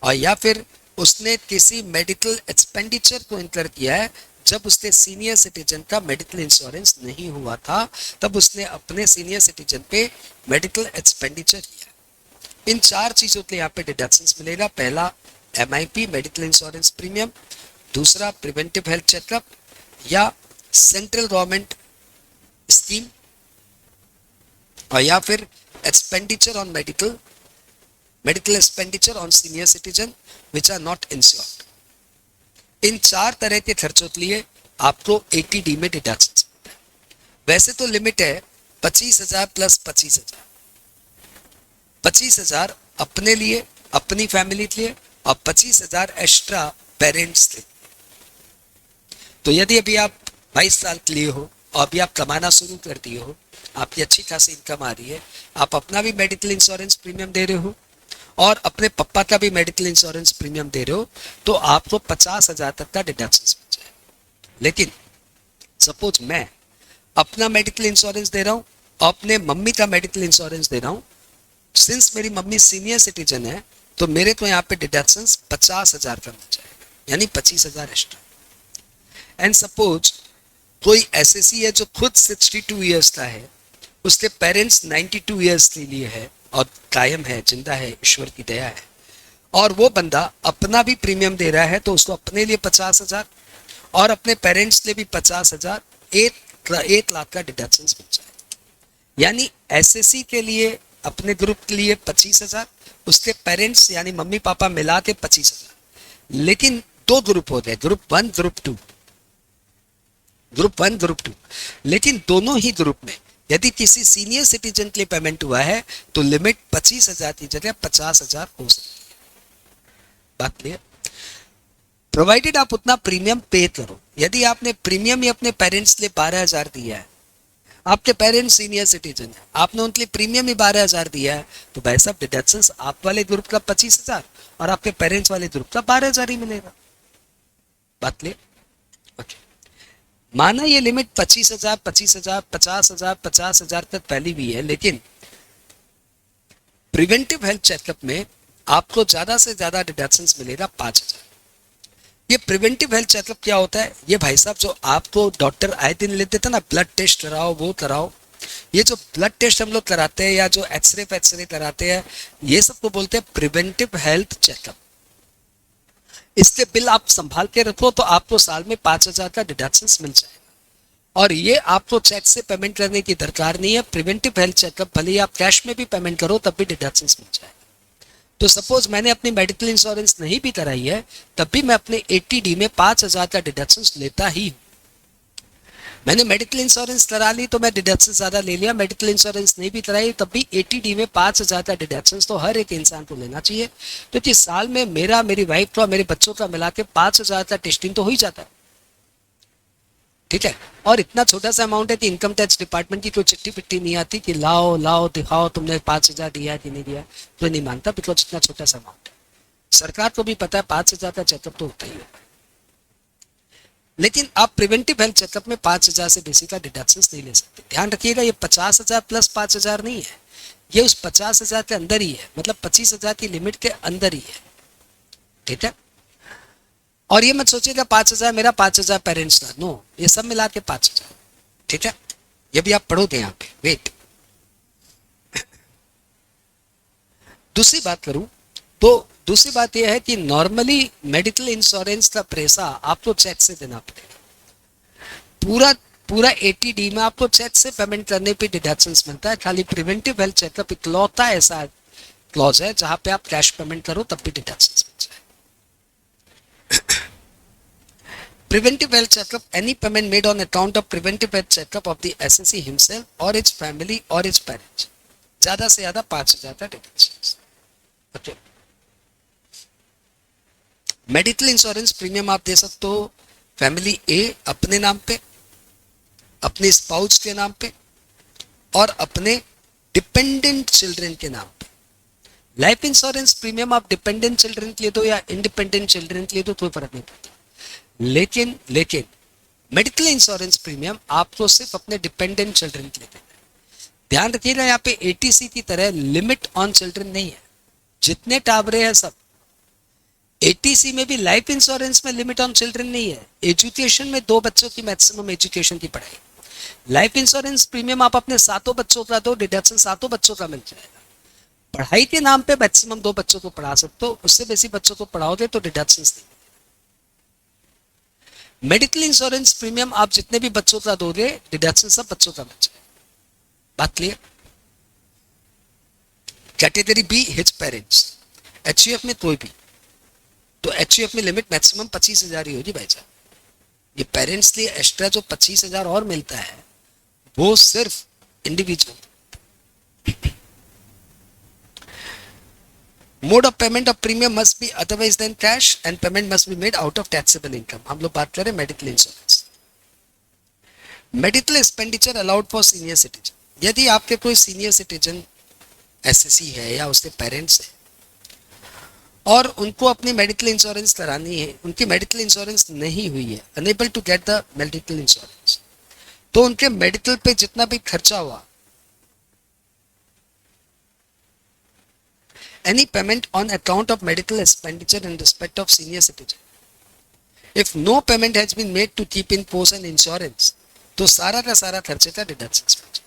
Speaker 1: और या फिर उसने किसी मेडिकल एक्सपेंडिचर को इनकर किया है जब उसने सीनियर सिटीजन का मेडिकल इंश्योरेंस नहीं हुआ था, तब उसने अपने सीनियर सिटीजन पे मेडिकल एक्सपेंडिचर किया। इन 4 चीजों के यहाँ पे डिडक्शंस मिलेगा। पहला एमआईपी मेडिकल इंश्योरेंस प्रीमियम, दूसरा प्रिवेंटिव हेल्थ चेकअप या सेंट्रल गवर्नमेंट स्कीम, और या फिर expenditure on medical expenditure on senior citizen which are not insured. इन 4 तरह के खर्चों के लिए आपको 80D में डिडक्शन। वैसे तो लिमिट है 25,000 प्लस 25,000, 25,000 अपने लिए, अपनी फैमिली के लिए, और 25,000 एक्स्ट्रा पेरेंट्स के। तो यदि अभी आप 22 साल के लिए हो और अभी आप कमाना शुरू कर दिए हो, आपकी अच्छी खासी इनकम आ रही है, आप अपना भी मेडिकल इंश्योरेंस प्रीमियम दे रहे हो और अपने पापा का भी मेडिकल इंश्योरेंस प्रीमियम दे रहे हो, तो आपको 50,000 तक का डिडक्शन मिल जाए। लेकिन सपोज मैं अपना मेडिकल इंश्योरेंस दे रहा हूँ और अपने मम्मी का मेडिकल इंश्योरेंस दे रहा हूँ, सिंस मेरी मम्मी सीनियर सिटीजन है, तो मेरे को यहाँ पे डिडक्शन 50,000 का मिल जाएगा, यानी 25,000 एक्स्ट्रा। एंड सपोज कोई एसएससी है जो खुद 62 ईयर्स का है, उसके पेरेंट्स 92 ईयर्स के लिए है और कायम है, जिंदा है, ईश्वर की दया है, और वो बंदा अपना भी प्रीमियम दे रहा है, तो उसको अपने लिए 50,000 और अपने पेरेंट्स के लिए भी 50,000, 1 लाख का डिडक्शन मिल जाए। यानी एसएससी के लिए अपने ग्रुप के लिए 25,000, उसके पेरेंट्स यानी मम्मी पापा मिला के 25,000। लेकिन दो ग्रुप हो गए, ग्रुप 1 ग्रुप 2, ग्रुप 1 ग्रुप 2। लेकिन दोनों ही ग्रुप में यदि किसी सीनियर सिटीजन के लिए पेमेंट हुआ है तो लिमिट 25,000 की जगह 50,000 हो सकती है। बात क्लियर? प्रोवाइडेड आप उतना प्रीमियम पे करो। यदि आपने प्रीमियम ही अपने पेरेंट्स के लिए 12,000 दिया है, आपके पेरेंट्स सीनियर सिटीजन है, आपने उनके लिए प्रीमियम ही 12,000 दिया है, तो भाई साहब डिडक्शंस आप वाले ग्रुप का 25,000 और आपके पेरेंट्स वाले ग्रुप का 12,000 ही मिलेगा। बात क्लियर? ओके। माना ये लिमिट 25,000, 25,000, 50,000, 50,000 तक फैली हुई है, लेकिन प्रिवेंटिव हेल्थ चेकअप में आपको ज्यादा से ज्यादा डिडक्शंस मिलेगा 5,000। ये प्रिवेंटिव हेल्थ चेकअप क्या होता है? ये भाई साहब जो आपको डॉक्टर आए दिन लेते थे ना, ब्लड टेस्ट कराओ वो कराओ, ये जो ब्लड टेस्ट हम लोग कराते हैं या जो एक्सरे कराते हैं, ये सबको बोलते हैं प्रिवेंटिव हेल्थ चेकअप। इसके बिल आप संभाल के रखो तो आपको साल में 5,000 का डिडक्शंस मिल जाएगा। और ये आपको चेक से पेमेंट करने की दरकार नहीं है। प्रिवेंटिव हेल्थ चेकअप भले ही आप कैश में भी पेमेंट करो तब भी डिडक्शंस मिल जाएगा। तो सपोज मैंने अपनी मेडिकल इंश्योरेंस नहीं भी कराई है, तब भी मैं अपने 80D में 5,000 का डिडक्शंस लेता ही हूं। मैंने मेडिकल इंश्योरेंस करा ली तो मैं डिडक्शन ज्यादा ले लिया, मेडिकल इंश्योरेंस नहीं भी कराई तब भी 80D में 5,000 का डिडक्शन तो हर एक इंसान को लेना चाहिए, क्योंकि साल में मेरा, मेरी वाइफ का, मेरे बच्चों का मिला के 5,000 का टेस्टिंग तो हो ही जाता है। ठीक है? और इतना छोटा सा अमाउंट है कि इनकम टैक्स डिपार्टमेंट की कोई चिट्ठी पिट्ठी नहीं आती कि लाओ लाओ दिखाओ तुमने 5,000 दिया है कि नहीं दिया, तो नहीं मानता, बिकॉज इतना छोटा सा अमाउंट है। सरकार को भी पता है 5,000 का चेकअप तो होता ही होता है। लेकिन आप प्रिवेंटिव हेल्थ चेकअप में 5,000 से बेसी का डिडक्शंस नहीं ले सकते। ध्यान रखिएगा, ये 50,000 प्लस 5,000 नहीं है, ये उस 50,000 के अंदर ही है, मतलब 25,000 की लिमिट के अंदर ही है। ठीक है? और ये मत सोचिएगा 5,000 मेरा 5,000 पेरेंट्स का, नो, ये सब मिला के 5,000। ठीक है? ये भी आप पढ़ोगे यहाँ पे। वेट, दूसरी बात करूं तो दूसरी बात यह है कि नॉर्मली मेडिकल इंश्योरेंस का पैसा आपको चेक से देना पड़ेगा। पूरा पूरा 80D में आपको चेक से पेमेंट करने पे डिडक्शंस मिलता है। खाली प्रिवेंटिव हेल्थ चेकअप इकलौता ऐसा क्लॉज है जहां पे आप कैश पेमेंट करो तब भी डिडक्शंस मिल जाए। Preventive health checkup, any payment made on account of preventive health checkup of the SSC himself or its family or its parents, ज्यादा से ज्यादा 5,000 का deductions. Okay. Medical insurance premium आप दे सकते हो फैमिली ए अपने नाम पे, अपने स्पाउस के नाम पे और अपने डिपेंडेंट चिल्ड्रन के नाम पे। लाइफ इंश्योरेंस प्रीमियम आप डिपेंडेंट चिल्ड्रन के लिए दो या इंडिपेंडेंट चिल्ड्रन के लिए दो, कोई फर्क नहीं पड़ता। लेकिन मेडिकल इंश्योरेंस प्रीमियम आपको सिर्फ अपने डिपेंडेंट चिल्ड्रन के लिए देना है। ध्यान रखिएगा, यहाँ पे एटीसी की तरह लिमिट ऑन चिल्ड्रन नहीं है, जितने टाबरे हैं सब। एटीसी में भी लाइफ इंश्योरेंस में लिमिट ऑन चिल्ड्रन नहीं है। एजुकेशन में 2 बच्चों की मैक्सिमम एजुकेशन की पढ़ाई। लाइफ इंश्योरेंस प्रीमियम आप अपने 7 बच्चों का दो, डिडक्शन 7 बच्चों का मिल जाएगा। पढ़ाई के नाम पे मैक्सिमम 2 बच्चों को पढ़ा सकते हो, उससे बेसी बच्चों को पढ़ाओगे तो डिडक्शन नहीं। मेडिकल इंश्योरेंस प्रीमियम आप जितने भी बच्चों का दोगे, डिडक्शन सब बच्चों का मिल जाएगा। बात clear? Category B, his parents. HUF में कोई भी, तो एचयूएफ में लिमिट मैक्सिमम 25,000 ही होगी भाई साहब। ये पेरेंट्स लिए एक्स्ट्रा जो 25,000 और मिलता है वो सिर्फ individual. Mode of payment of premium must be otherwise than cash and payment must be made out of taxable income. हम लोग बात करें medical insurance. Medical expenditure allowed for senior citizen. यदि आपके कोई सीनियर सिटीजन एसएससी है या उसके पेरेंट्स है और उनको अपनी मेडिकल इंश्योरेंस करानी है, उनकी मेडिकल इंश्योरेंस नहीं हुई है, unable to get the medical insurance, तो उनके मेडिकल पे जितना भी खर्चा हुआ, any payment on account of medical expenditure in respect of senior citizen, if no payment has been made to keep in force an insurance, तो सारा का सारा खर्चे का डिडक्शन।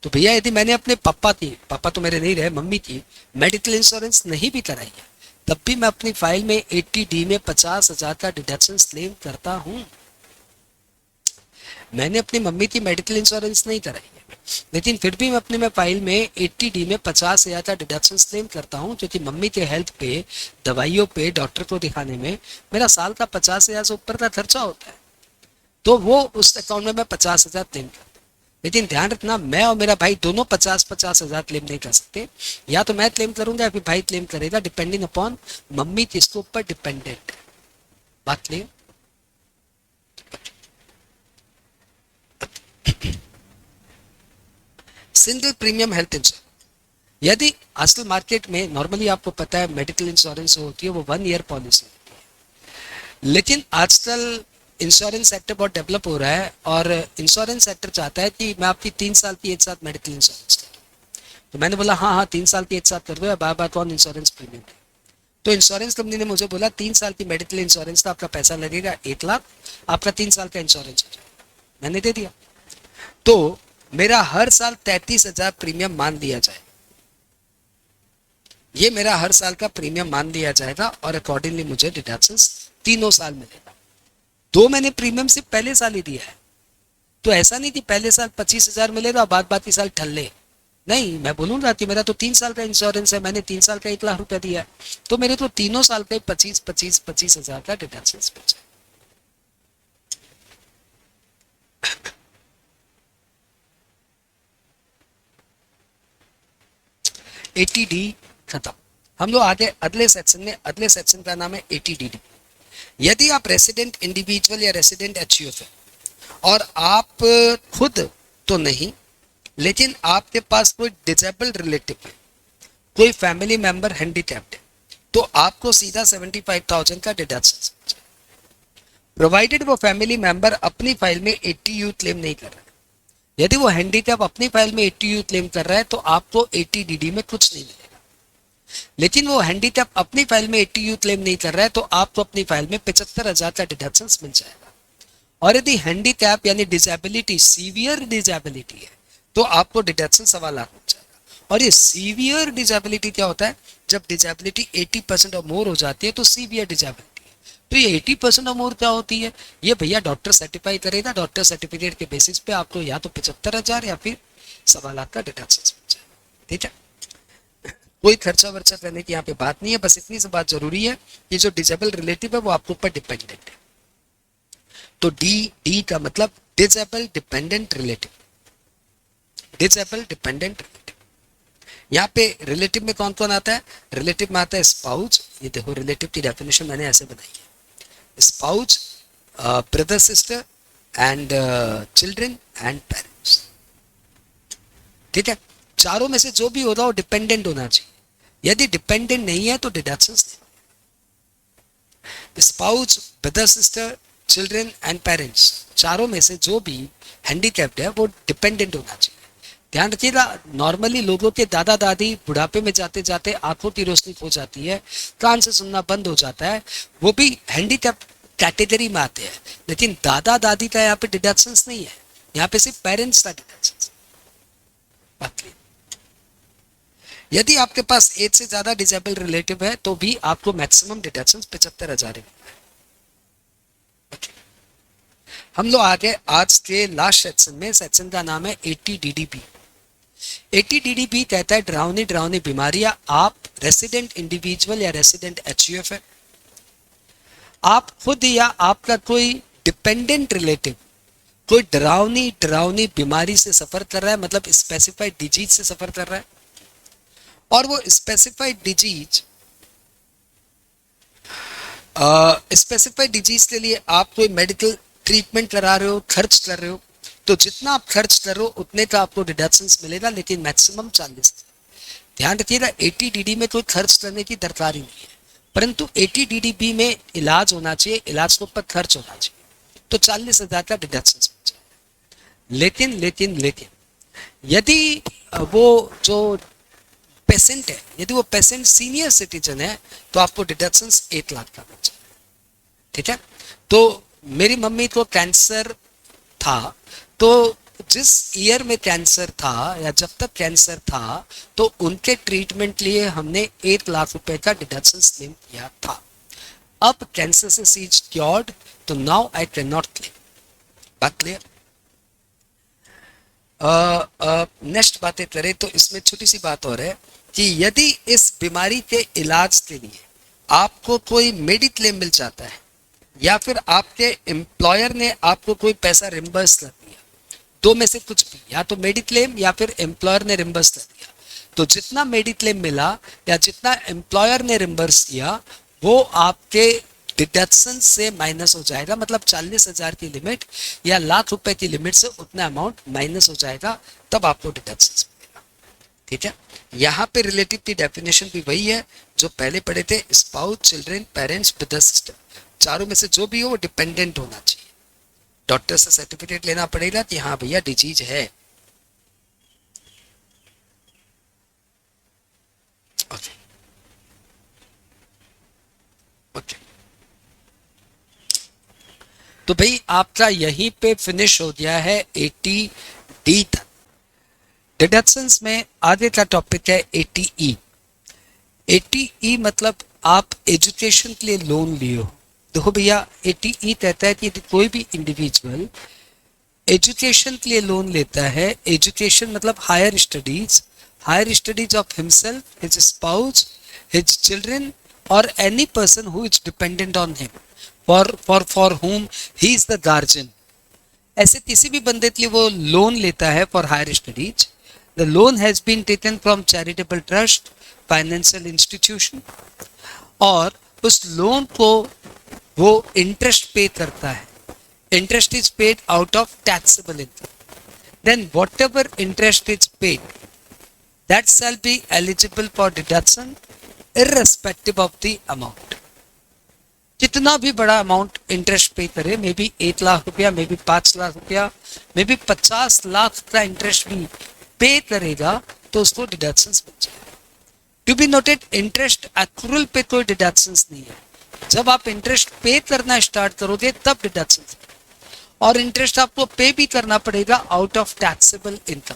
Speaker 1: तो भैया यदि मैंने अपने पापा तो मेरे नहीं रहे, मम्मी की मेडिकल इंश्योरेंस नहीं भी कराई है, तब भी मैं अपनी फाइल में 80D में 50,000 का डिडक्शन क्लेम करता हूं। मैंने अपनी मम्मी की मेडिकल इंश्योरेंस नहीं कराई है, लेकिन फिर भी मैं अपने में फाइल में 80D में 50,000 का डिडक्शन क्लेम करता हूँ, क्योंकि मम्मी के हेल्थ पे, दवाइयों पे, डॉक्टर को दिखाने में मेरा साल का 50,000 से ऊपर का खर्चा होता है, तो वो उस अकाउंट में मैं 50,000 क्लेम करता हूँ। लेकिन ध्यान रखना, मैं और मेरा भाई दोनों 50,000 क्लेम नहीं कर सकते। या तो मैं क्लेम करूंगा या फिर भाई क्लेम करेगा, डिपेंडिंग अपॉन मम्मी किसके ऊपर डिपेंडेंट है। बात clear? Single premium health insurance, यदि आजकल मार्केट में नॉर्मली आपको पता है मेडिकल इंश्योरेंस होती है वो 1 ईयर पॉलिसी, लेकिन आजकल इंश्योरेंस सेक्टर बहुत डेवलप हो रहा है और इंश्योरेंस सेक्टर चाहता है कि मैं आपकी 3 साल की एक साथ मेडिकल इंश्योरेंस करूँ। तो मैंने बोला हाँ हाँ 3 साल की एक साथ कर दो, या बार बार कौन इंश्योरेंस प्रीमियम है। तो इंश्योरेंस कंपनी ने मुझे बोला 3 साल की मेडिकल इंश्योरेंस का आपका पैसा लगेगा 1 लाख, आपका 3 साल का इंश्योरेंस हो जाएगा। मैंने दे दिया। तो मेरा हर साल 33,000 प्रीमियम मान लिया जाए, ये मेरा हर साल का प्रीमियम मान लिया जाएगा और अकॉर्डिंगली मुझे डिडक्शंस तीनों साल मिलेगा। दो मैंने प्रीमियम सिर्फ पहले साल ही दिया है, तो ऐसा नहीं कि पहले साल 25,000 मिलेगा बाद बाकी साल ठल्ले। नहीं, मैं बोलूंगा कि मेरा तो 3 साल का इंश्योरेंस है, मैंने 3 साल का 1 लाख रुपया दिया है, तो मेरे तो तीनों साल का 25,000 का डिडक्शन मिल जाए। 80D खत्म। हम लोग आगे अगले सेक्शन में, अगले सेक्शन का नाम है 80D। यदि आप रेसिडेंट इंडिविजुअल या रेसिडेंट एचयूएफ है और आप खुद तो नहीं, लेकिन आपके पास कोई डिसेबल्ड रिलेटिव है, कोई फैमिली मेंबर हैंडीकैप्ड है, तो आपको सीधा 75,000 का डिडक्शन, प्रोवाइडेड वो फैमिली मेंबर अपनी फाइल में 80U क्लेम नहीं कर रहा है। यदि वो हैंडीकैप अपनी फाइल में 80U क्लेम कर रहा है तो आपको 80DD में कुछ नहीं मिलेगा। लेकिन वो हैंडीकैप अपनी फाइल में 80U क्लेम नहीं कर रहा है तो आपको अपनी फाइल में 75,000 का डिडक्शन मिल जाएगा। और यदि हैंडीकैप यानी डिसेबिलिटी सीवियर डिसेबिलिटी है तो आपको डिडक्शन 1.25 लाख मिल जाएगा। और ये सीवियर डिसेबिलिटी क्या होता है? जब डिसेबिलिटी 80% और मोर हो जाती है तो सीवियर डिसेबिलिटी। तो ये 80% और मोर क्या होती है? ये भैया डॉक्टर सर्टिफाई करेगा, डॉक्टर सर्टिफिकेट के बेसिस पे आपको या तो 75,000 या फिर 1.25 लाख का डिडक्शन मिल जाएगा। ठीक है, कोई खर्चा वर्चा करने की यहाँ पे बात नहीं है, बस इतनी सी बात जरूरी है कि जो डिसेबल रिलेटिव है वो आपके ऊपर डिपेंडेंट है। तो डी का मतलब disable dependent relative, disable dependent relative. यहाँ पे रिलेटिव में कौन कौन आता है? रिलेटिव में आता है स्पाउस। ये देखो रिलेटिव की डेफिनेशन मैंने ऐसे बनाई है, spouse, brother sister and children and parents. ठीक है, चारों में से जो भी होगा वो डिपेंडेंट होना चाहिए। यदि डिपेंडेंट नहीं है तो डिडक्शंस नहीं। Spouse, brother sister, children and parents, चारों में से जो भी हैंडीकैप्ड है वो डिपेंडेंट होना चाहिए। ध्यान रखिएगा, नॉर्मली लोगों के दादा दादी बुढ़ापे में जाते जाते आंखों की रोशनी खो जाती है, कान से सुनना बंद हो जाता है, वो भी हैंडीकैप कैटेगरी में आते हैं। लेकिन दादा दादी का यहाँ पे डिडक्शंस नहीं है, यहाँ पे सिर्फ पेरेंट्स का डिडक्शंस। यदि आपके पास एक से ज्यादा डिसेबल रिलेटिव है तो भी आपको मैक्सिमम डिडक्शन 75,000 है। हम लोग आगे आज के लास्ट सेक्शन में, सेक्शन का नाम है 80DDP। 80DDP कहता है डरावनी डरावनी बीमारियां। आप रेसिडेंट इंडिविजुअल या रेसिडेंट एचयूएफ है, आप खुद या आपका कोई डिपेंडेंट रिलेटिव कोई डरावनी डरावनी बीमारी से सफर कर रहा है, मतलब स्पेसिफाइड डिजीज से सफर कर रहा है, और वो स्पेसिफाइड डिजीज के लिए आप कोई मेडिकल ट्रीटमेंट करा रहे हो, खर्च कर रहे हो, तो जितना आप खर्च कर रहे हो उतने का आपको डिडक्शंस मिलेगा, लेकिन मैक्सिमम 40। ध्यान रखिएगा 80DD में कोई खर्च करने की दरकार ही नहीं है, परंतु 80DDB में इलाज होना चाहिए, इलाज के ऊपर खर्च होना चाहिए, तो 40,000 का डिडक्शन मिल जाएगा। लेकिन लेकिन लेकिन यदि वो जो पेशेंट है, यदि वो पेशेंट सीनियर सिटीजन है तो आपको डिडक्शंस 1 लाख का मिल जाएगा। ठीक है, तो मेरी मम्मी को कैंसर था, तो जिस ईयर में कैंसर था या जब तक कैंसर था तो उनके ट्रीटमेंट लिए हमने 1 लाख रुपए का डिडक्शन क्लेम किया था। अब कैंसर से शी इज क्योर्ड, तो now I can not claim. बात क्लियर? नेक्स्ट बातें करें तो इसमें छोटी सी बात और है कि यदि इस बीमारी के इलाज के लिए आपको कोई मेडिक्लेम मिल जाता है या फिर आपके एम्प्लॉयर ने आपको कोई पैसा रिम्बर्स कर दिया, दो में से कुछ भी, या तो मेडिक्लेम या फिर एम्प्लॉयर ने रिम्बर्स कर दिया, तो जितना मेडिक्लेम मिला या जितना एम्प्लॉयर ने रिम्बर्स किया वो आपके डिडक्शन से माइनस हो जाएगा। मतलब 40,000 की लिमिट या ₹1,00,000 की लिमिट से उतना अमाउंट माइनस हो जाएगा, तब आपको डिडक्शन मिलेगा। ठीक है, यहाँ पे रिलेटिव की डेफिनेशन भी वही है जो पहले पढ़े थे, spouse, children, parents, brother, sister, चारों में से जो भी हो वो डिपेंडेंट होना चाहिए। डॉक्टर से सर्टिफिकेट लेना पड़ेगा कि हाँ भैया डिजीज है। ओके ओके, तो भाई आपका यहीं पे फिनिश हो गया है 80D तक। डिडक्शंस में आगे का टॉपिक है 80E। 80E मतलब आप एजुकेशन के लिए लोन लिए हो। देखो भैया 80E कहता है कि यदि कोई भी इंडिविजुअल एजुकेशन के लिए लोन लेता है, एजुकेशन मतलब higher studies of himself, his spouse, his children और any person who is dependent on him for whom he is the guardian, ऐसे किसी भी बंदे के लिए वो लोन लेता है for higher studies. The loan has been taken from charitable trust, financial institution, और उस लोन को वो इंटरेस्ट पे करता है। Interest is paid out of taxable income, then whatever interest is paid that shall be eligible for deduction irrespective of the amount. जितना भी बड़ा amount interest पे करे, मे बी 1,00,000 रुपया, मे बी 5,00,000 रुपया, may be 50 lakh का interest भी पे करेगा तो उसको डिडक्शंस मिल जाएगा। To be noted, interest accrual पे कोई डिडक्शंस नहीं है। जब आप इंटरेस्ट पे करना स्टार्ट करोगे तब डिडक्शंस, और इंटरेस्ट आपको पे भी करना पड़ेगा out of taxable income.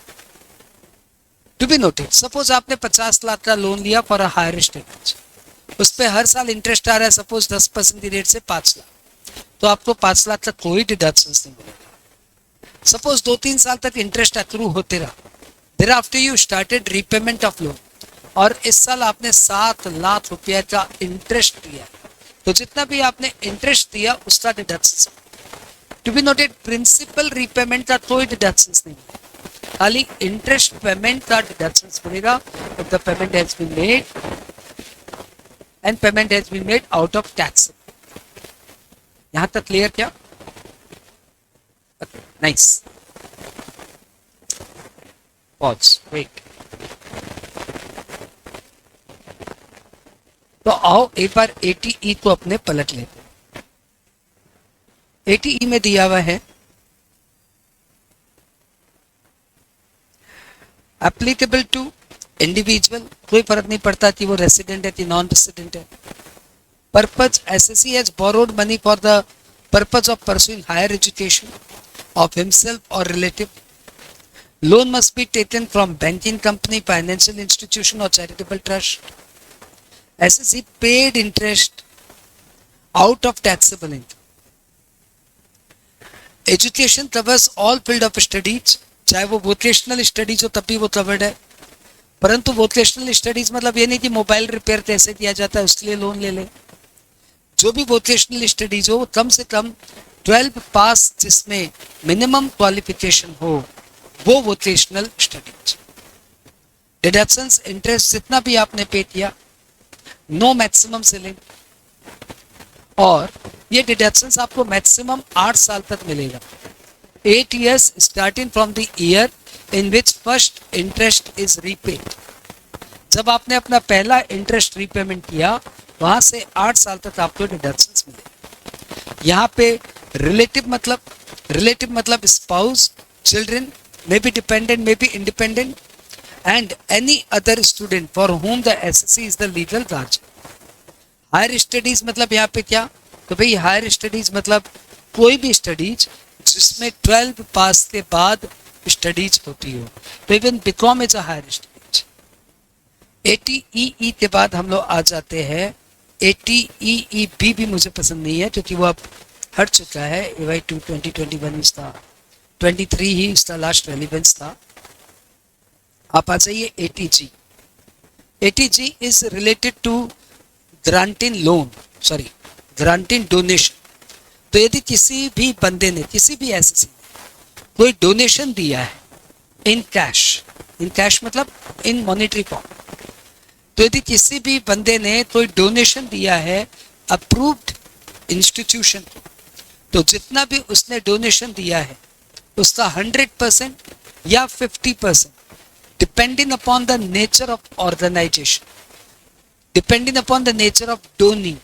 Speaker 1: To be noted, suppose आपने 50 लाख का लोन लिया फॉर अ हायर स्टडीज, उस पर हर साल इंटरेस्ट आ रहा है सपोज 10% की रेट से 5 लाख, तो आपको 5 लाख तक कोई डिडक्शन नहीं मिलेगा। सपोज 2-3 साल तक इंटरेस्ट अक्रू होते रहा, thereafter you started repayment of loan, और इस साल आपने 7 लाख रुपया का इंटरेस्ट दिया, तो जितना भी आपने इंटरेस्ट दिया उसका deduction. To be noted, principal repayment का कोई डिडक्शन नहीं है, खाली इंटरेस्ट पेमेंट का डिडक्शन मिलेगा if the payment has been made and payment has been made out of tax। यहां तक क्लियर क्या? Nice, pause, wait. तो आओ एक बार 80E को अपने पलट लेते हैं। 80E में दिया हुआ है एप्लीकेबल टू इंडिविजुअल, कोई फर्क नहीं पड़ता कि वो रेसिडेंट है कि नॉन रेसिडेंट है। Purpose, SSC has borrowed money for the purpose of pursuing higher education of himself और relative. Loan must be taken from banking company, financial institution और charitable trust. SSC paid interest out of taxable income. Education covers all field of studies, चाहे वो vocational studies हो तब भी वो covered है, परंतु वोकेशनल स्टडीज मतलब ये नहीं कि मोबाइल रिपेयर कैसे किया जाता है उसके लिए लोन ले ले। जो भी वोकेशनल स्टडीज हो कम से कम 12 पास जिसमें मिनिमम क्वालिफिकेशन हो वो वोकेशनल स्टडीज। डिडक्शंस, इंटरेस्ट जितना भी आपने पे किया, नो मैक्सिमम सेलिंग, और ये डिडक्शंस आपको मैक्सिमम 8 साल तक मिलेगा। 8 years starting from the year in which first interest is repaid। जब आपने अपना पहला इंटरेस्ट रीपेमेंट किया वहां से 8 साल तक आपको डिडक्शंस मिले। यहाँ पे रिलेटिव मतलब spouse, children, may be dependent, may be independent, and any other student for whom the SSC is the legal guardian। Higher studies मतलब यहाँ पे क्या, तो भाई हायर स्टडीज मतलब कोई भी स्टडीज जिसमें 12 पास के बाद स्टडीज होती हो, तो even BCom is a higher studies. 80EE के बाद हम लोग आ जाते हैं 80EEB, भी मुझे पसंद नहीं है क्योंकि वो अब हट चुका है। AY 2021 इज द 23 ही इसका लास्ट रेलिवेंस था। आप आ जाइए 80G। 80G is related to granting loan, sorry granting donation. तो यदि किसी भी बंदे ने, किसी भी एसएससी ने कोई डोनेशन दिया है इन कैश मतलब इन मॉनेटरी फॉर्म, तो यदि किसी भी बंदे ने कोई डोनेशन दिया है अप्रूव्ड इंस्टीट्यूशन को, तो जितना भी उसने डोनेशन दिया है उसका 100% या 50% depending upon the nature of organisation, depending upon the nature of donee,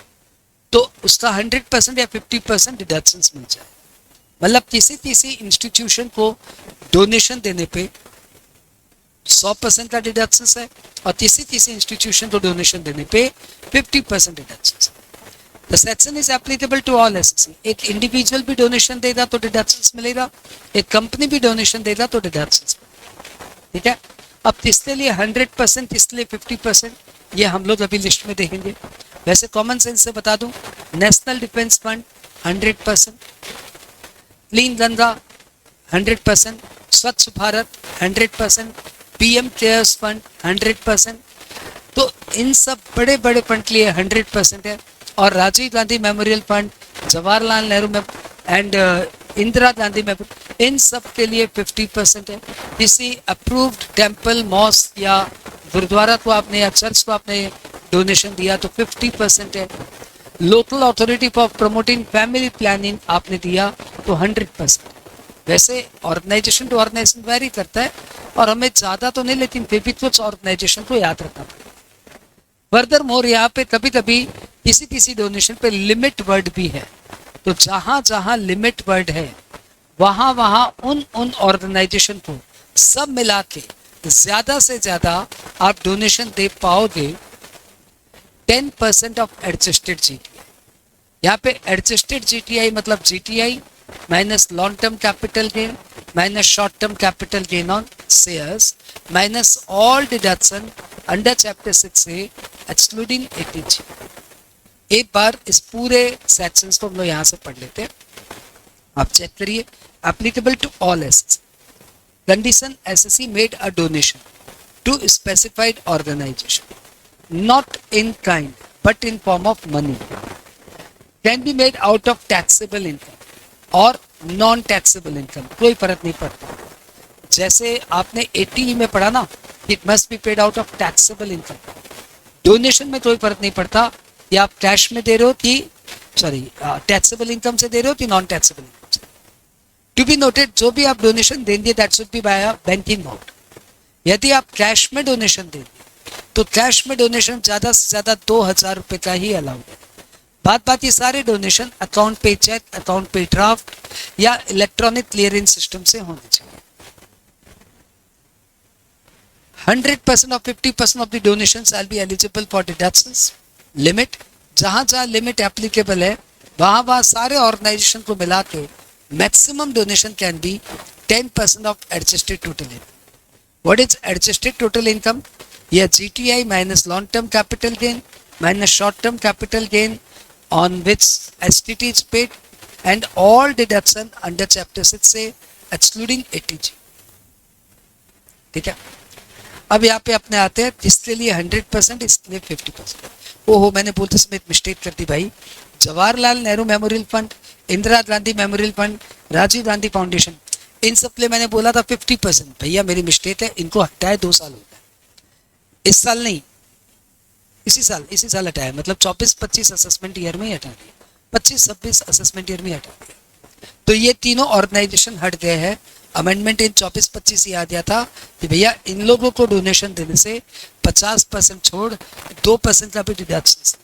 Speaker 1: तो उसका 100% या 50% डिडक्शंस मिल जाए। मतलब किसी इंस्टीट्यूशन को डोनेशन देने पे 100% का डिडक्शंस है और किसी इंस्टीट्यूशन को डोनेशन देने पे 50% डिडक्शंस है। The section is applicable to all SSC। एक इंडिविजुअल भी डोनेशन देगा तो डिडक्शंस मिलेगा, एक कंपनी भी डोनेशन देगा तो डिडक्शंस मिलेगा। ठीक है, अब किसके लिए 100%, किसके लिए 50%, ये हम लोग अभी लिस्ट में देखेंगे। वैसे कॉमन सेंस से बता दूं, national defence fund 100%, clean Ganga 100%, स्वच्छ भारत 100%, पीएम केयर्स फंड 100%। तो इन सब बड़े बड़े फंड के लिए 100% है। और Rajiv Gandhi memorial fund, Jawaharlal Nehru and Indira Gandhi memorial, इन सब के लिए 50% है। किसी अप्रूव्ड टेम्पल, मॉस्क या गुरुद्वारा को आपने या चर्च को आपने डोनेशन दिया तो 50% है। Local authority for promoting family planning आपने दिया तो 100%। वैसे ऑर्गेनाइजेशन टू ऑर्गेनाइजेशन वेरी करता है और हमें ज़्यादा तो नहीं, लेकिन फिर भी कुछ ऑर्गेनाइजेशन को याद रखना पड़ेगा। फर्दर मोर यहाँ पे कभी कभी किसी डोनेशन पे लिमिट वर्ड भी है, तो जहाँ जहाँ लिमिट वर्ड है वहाँ वहाँ उन ऑर्गेनाइजेशन को सब मिला के ज़्यादा से ज़्यादा आप डोनेशन दे पाओगे 10% ऑफ एडजस्टेड जीटीआई। यहाँ पे एडजस्टेड जीटीआई मतलब GTI minus long term capital gain minus short term capital gain on shares minus all deduction under chapter 6A excluding 80G। एक बार इस पूरे सेक्शंस को हम लोग यहाँ से पढ़ लेते हैं, आप चेक करिए। Applicable to all SSC condition, SSC made a donation to specified organisation not in kind but in form of money, can be made out of taxable income और नॉन टैक्सेबल इनकम, कोई फर्क नहीं पड़ता। जैसे आपने 80 में पढ़ा ना, it must be paid out of taxable income. Donation में कोई फर्क नहीं पड़ता कि आप कैश में दे रहे हो कि टैक्सेबल इनकम से दे रहे हो कि नॉन टैक्सेबल इनकम से। टू बी नोटेड, जो भी आप डोनेशन देंगे that should be by a banking note. यदि आप कैश में डोनेशन देंगे तो कैश में डोनेशन ज़्यादा से ज़्यादा 2000 रुपये का ही अलाउड है। बाकी सारे डोनेशन अकाउंट पे चेक, अकाउंट पे ड्राफ्ट या इलेक्ट्रॉनिक क्लियरिंग सिस्टम से होने चाहिए। 100% or 50% of the donations shall be eligible for deductions। Limit, जहाँ जहाँ लिमिट एप्लीकेबल है वहाँ सारे ऑर्गेनाइजेशन को मिला के maximum donation can be 10% of adjusted total income. What is adjusted total income? यह GTI minus long term capital gain minus short term capital gain on which STT is paid and all deduction under chapter 6A excluding 80G। ठीक है, अब यहाँ पे अपने आते हैं जिसके लिए 100%, इसके लिए 50%। ओहो, मैंने बोलते समय मिस्टेक कर दी भाई। Jawaharlal Nehru memorial fund, Indira Gandhi memorial fund, Rajiv Gandhi foundation, इन सब के लिए मैंने बोला था 50%। भैया मेरी मिस्टेक है, इनको हटाए 2 साल हो गए। इस साल नहीं, इसी साल हटाया, मतलब 24-25 असेसमेंट ईयर में ही हटा दिया, 25-26 असेसमेंट ईयर में हटा दिया। तो ये तीनों ऑर्गेनाइजेशन हट गए हैं। अमेंडमेंट इन 24-25 ये आ गया था कि भैया इन लोगों को डोनेशन देने से 50% छोड़ 2% का भी डिडक्शन।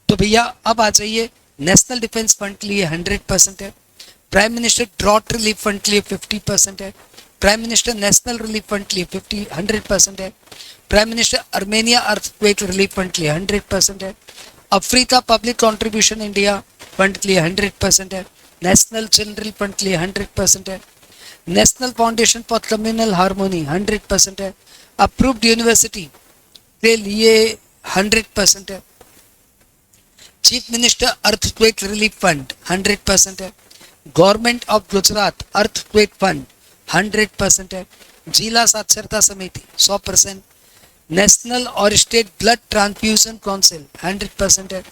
Speaker 1: तो भैया अब आ जाइए, नेशनल डिफेंस फंड के लिए 100% है, prime minister drought relief fund के लिए 50% है, prime minister national relief fund के लिए 100% है, prime minister Armenia earthquake relief fund के लिए 100% है, Africa public contribution India fund के लिए 100% है, नेशनल चिल्ड्रन फंड के लिए 100% है, national foundation for communal harmony 100% है, अप्रूव्ड यूनिवर्सिटी के लिए 100% है, chief minister earthquake relief fund 100% है, government of Gujarat earthquake fund 100% है। जिला साक्षरता समिति 100%। नेशनल और स्टेट ब्लड ट्रांसफ्यूजन काउंसिल 100% है।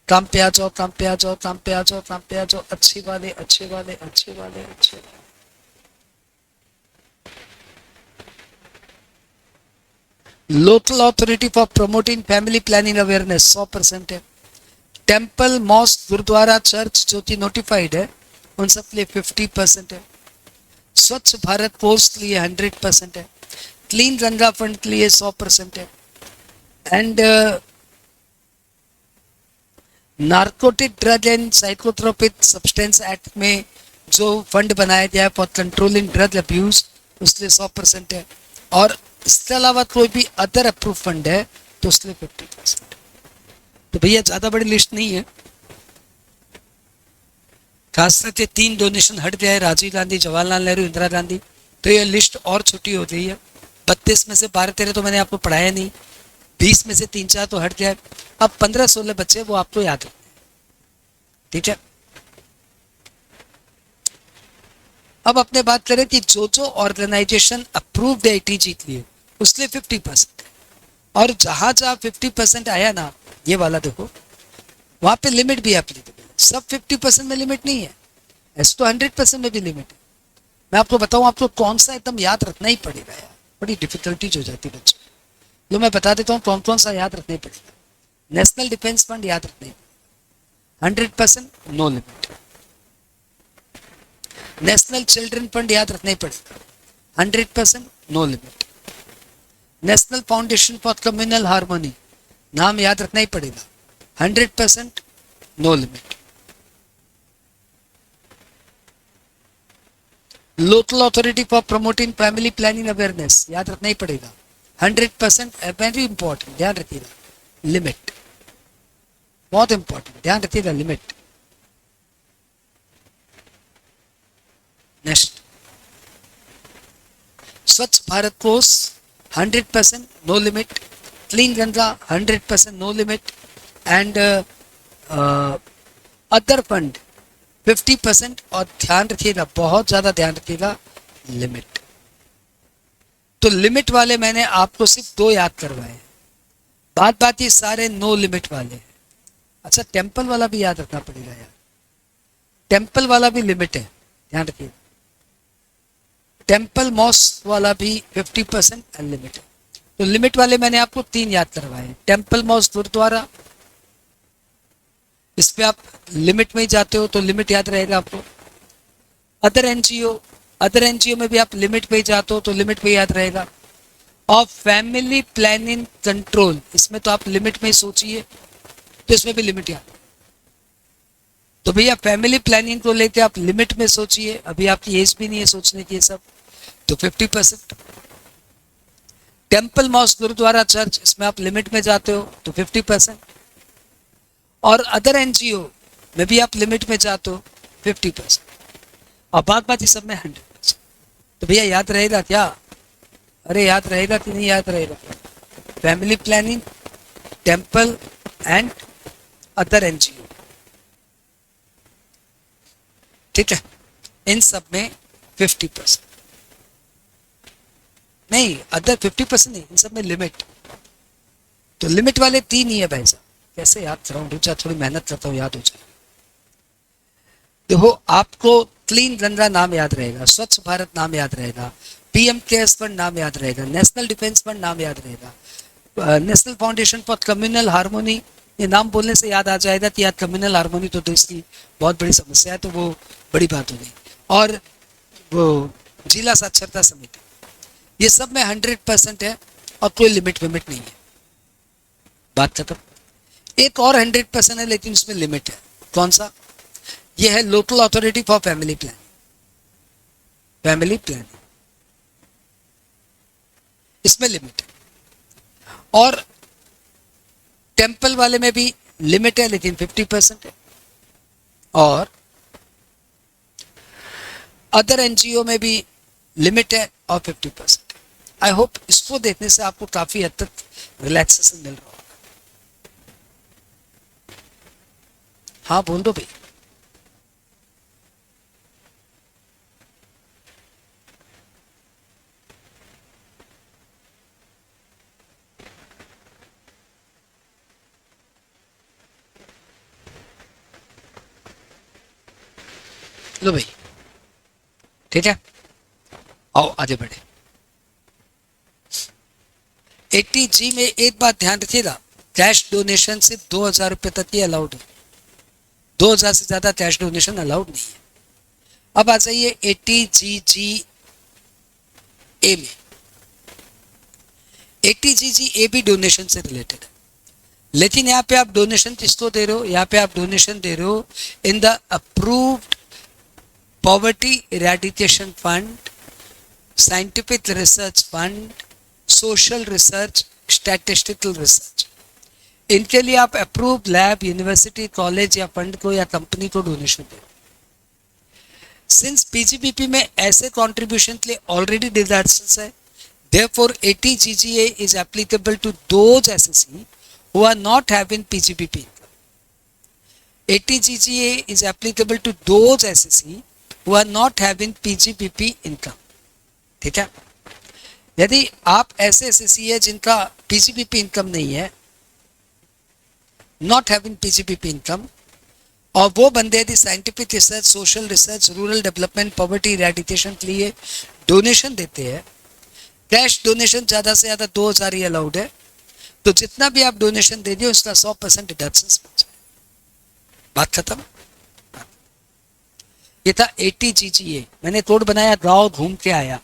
Speaker 1: काम पे आ जाओ, काम पे आ जाओ, काम पे आ जाओ, काम पे आ जाओ, अच्छे वाले, अच्छे वाले, अच्छे वाले, अच्छे वाले। Local authority for promoting family planning awareness 100% है। टेम्पल, मॉस्क, गुरुद्वारा, चर्च जो कि नोटिफाइड है उन सब के लिए 50% है। स्वच्छ भारत पोस्ट के लिए 100% है। क्लीन गंगा फंड के लिए 100% है। And narcotic drug and psychotropic substance act में जो फंड बनाया गया है फॉर कंट्रोलिंग ड्रग अब्यूज उसके लिए 100% है। और इसके अलावा कोई भी अदर अप्रूव फंड है तो उसके लिए 50%। तो भैया ज्यादा बड़ी लिस्ट नहीं है। खास करके 3 डोनेशन हट गया है, राजीव गांधी, जवाहरलाल नेहरू, इंदिरा गांधी, तो ये लिस्ट और छोटी हो गई है। 32 में से 12-13 तो मैंने आपको पढ़ाया नहीं, 20 में से 3-4 तो हट गया। अब 15-16 बच्चे वो आपको याद रखने, ठीक है। अब अपने बात करें कि जो जो ऑर्गेनाइजेशन अप्रूव्ड है ITG के लिए उसके लिए 50% है। और जहां जहां 50% आया ना, ये वाला देखो, वहां पे लिमिट भी एप्लीकेबल है। सब 50% में लिमिट नहीं है, ऐसे तो 100% में भी लिमिट है। मैं आपको बताऊं, आपको कौन सा एकदम याद रखना ही पड़ेगा यार, बड़ी डिफिकल्टीज हो जाती है बच्चों। लो मैं बता देता हूँ कौन कौन सा याद रखना ही पड़ेगा। नेशनल डिफेंस फंड याद रखना ही पड़ेगा, 100% no limit. National children fund याद रखना ही पड़ेगा, 100% no limit. National foundation for communal harmony नाम याद रखना ही पड़ेगा, 100% no limit. Local authority for promoting family planning awareness याद रखना ही पड़ेगा, 100% वेरी इंपॉर्टेंट, ध्यान रखिएगा। लिमिट बहुत इंपॉर्टेंट, ध्यान रखिएगा, लिमिट। नेक्स्ट, स्वच्छ Bharat Kosh 100% no limit. Clean Ganga 100% no limit. And other fund 50%। और ध्यान रखिएगा, बहुत ज्यादा ध्यान रखिएगा, लिमिट। तो लिमिट वाले मैंने आपको सिर्फ 2 याद करवाए, बात बात ये सारे नो लिमिट वाले हैं। अच्छा, टेम्पल वाला भी याद रखना पड़ेगा यार, टेम्पल वाला भी लिमिट है, ध्यान रखिएगा। टेम्पल मॉस्क वाला भी 50% लिमिट है। तो लिमिट वाले मैंने आपको 3 याद करवाए। टेम्पल मॉस्क गुरुद्वारा, इस पे आप लिमिट में ही जाते हो तो लिमिट याद रहेगा आपको। अदर एनजीओ में भी आप लिमिट पे ही जाते हो तो लिमिट पे याद रहेगा। और फैमिली प्लानिंग कंट्रोल, इसमें तो आप लिमिट में ही सोचिए, तो इसमें भी लिमिट याद। तो भैया फैमिली प्लानिंग को लेके आप लिमिट में सोचिए, अभी आपकी एज भी नहीं है सोचने की ये सब, तो 50%। टेम्पल मॉस्क गुरुद्वारा चर्च, इसमें आप लिमिट में जाते हो तो 50%। और अदर एनजीओ में भी आप लिमिट में जाते हो 50%। और बात ये सब में 100%। तो भैया याद रहेगा क्या? अरे याद रहेगा कि नहीं याद रहेगा? Family planning, temple and other NGO, ठीक है, इन सब में 50%। नहीं, अदर 50% नहीं, इन सब में लिमिट। तो लिमिट वाले 3 ही है भाई साहब, कैसे याद कराऊं, रुचा थोड़ी मेहनत करता हूँ, याद हो जाए। देखो, आपको क्लीन गंगा नाम याद रहेगा, स्वच्छ भारत नाम याद रहेगा, PM केयर्स फंड नाम याद रहेगा, नेशनल डिफेंस फंड नाम याद रहेगा, national foundation for communal harmony, ये नाम बोलने से याद आ जाएगा कि यार कम्युनल हार्मोनी तो देश की बहुत बड़ी समस्या है, तो वो बड़ी बात हो गई। और वो जिला साक्षरता समिति, ये सब में 100% है और कोई लिमिट विमिट नहीं है, बात खत्म। एक और 100% है लेकिन उसमें लिमिट है, कौन सा? ये है local authority for family planning. Family planning, इसमें लिमिट है। और टेम्पल वाले में भी लिमिट है लेकिन 50% है। और अदर एनजीओ में भी लिमिट है और 50%। आई होप इसको देखने से आपको काफी हद तक रिलैक्सेशन मिल रहा होगा। हाँ बोल दो भाई। लो भाई, ठीक है, आओ आगे बढ़े। 80G में एक बात ध्यान रखिएगा, कैश डोनेशन सिर्फ 2,000 रुपये तक ही अलाउड है, 2,000 से ज्यादा कैश डोनेशन अलाउड नहीं है। अब आ जाइए 80GG ए में। 80GG ए भी डोनेशन से रिलेटेड है, लेकिन यहाँ पे आप डोनेशन किसको दे रहे हो, यहाँ पे आप डोनेशन दे रहे हो in the approved poverty eradication fund, scientific research fund, social research, statistical research. इनके लिए आप अप्रूव्ड लैब, यूनिवर्सिटी, कॉलेज या फंड को या कंपनी को डोनेशन दे। सिंस पीजीबीपी में ऐसे कंट्रीब्यूशन के लिए ऑलरेडी डिडक्शंस है, therefore 80GGA is applicable to those SSE who are not having PGBP income. 80GGA is applicable to those SSE who are not having PGBP income. ठीक है, यदि आप ऐसे SSE है जिनका PGBP इनकम नहीं है, नॉट हैविंग PGBP इनकम, और वो बंदे यदि scientific research, social research, rural development, poverty eradication के लिए डोनेशन देते हैं, कैश डोनेशन ज्यादा से ज्यादा 2,000 ही अलाउड है, तो जितना भी आप डोनेशन दे दिए उसका 100% डिडक्शन मिल जाए। बात खत्म। ये था 80GGA। मैंने कोड बनाया गांव घूम के आया।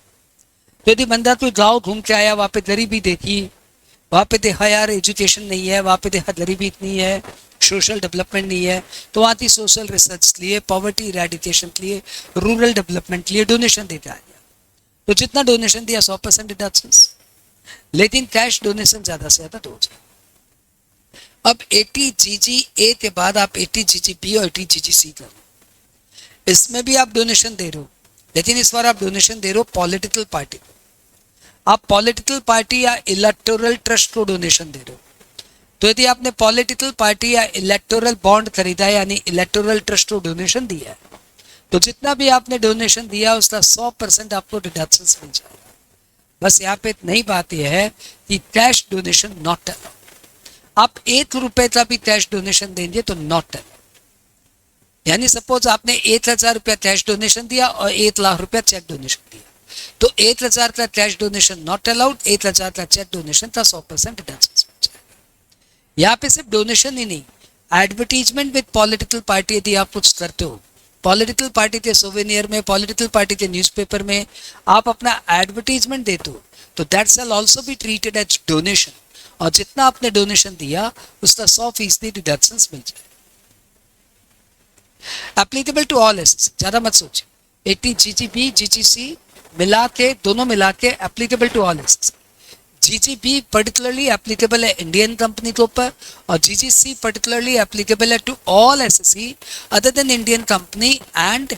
Speaker 1: तो यदि बंदा कोई गांव घूम के आया, वहां पे गरीबी देखी, वहां पे देखा यार एजुकेशन नहीं है, वहां पे देखा गरीबी इतनी है, सोशल डेवलपमेंट नहीं है, तो वहां थी सोशल रिसर्च के लिए, पॉवर्टी इरेडिकेशन के लिए, रूरल डेवलपमेंट के लिए डोनेशन देते आ गया। तो जितना डोनेशन दिया 100% डिडक्शन, लेकिन कैश डोनेशन ज्यादा से ज्यादा 2,000। अब 80GGA के बाद आप 80GGB और 80GGC कर लो। इसमें भी आप डोनेशन दे रहे हो, लेकिन इस बार आप डोनेशन दे रहे हो पॉलिटिकल पार्टी को। आप पॉलिटिकल पार्टी या इलेक्टोरल ट्रस्ट को डोनेशन दे रहे हो। तो यदि आपने पॉलिटिकल पार्टी या इलेक्टोरल बॉन्ड खरीदा है, यानी इलेक्टोरल ट्रस्ट को डोनेशन दिया है, तो जितना भी आपने डोनेशन दिया उसका 100% आपको डिडक्शन मिल जाएगा। बस यहाँ पे नई बात यह है कि कैश डोनेशन नॉट अलाउड। आप 1 रुपए का भी कैश डोनेशन देंगे तो नॉट अलाउड। यानी सपोज आपने 1,000 रुपया कैश डोनेशन दिया और 1,00,000 रुपया चेक डोनेशन दिया, तो 1,000 का कैश डोनेशन नॉट अलाउड, 1,000 का चेक डोनेशन का 100% डिडक्शन मिल जाएगा। यहाँ पे सिर्फ डोनेशन ही नहीं, एडवर्टीजमेंट विद पॉलिटिकल पार्टी यदि आप कुछ करते हो, पॉलिटिकल पार्टी के सोवेनियर में, पॉलिटिकल पार्टी के न्यूज़पेपर में आप अपना एडवर्टीजमेंट देते हो, तो that shall also be treated as donation, और जितना आपने डोनेशन दिया उसका 100% डिडक्शन मिल जाए। एप्लीकेबल टू ऑल एसेट्स, ज्यादा मत सोचिए। 80GGB GGC मिला के, दोनों मिला के applicable to all assets. GGB particularly applicable है इंडियन कंपनी के ऊपर, और GGC पर्टिकुलरली एप्लीकेबल है to all SSC other than Indian company and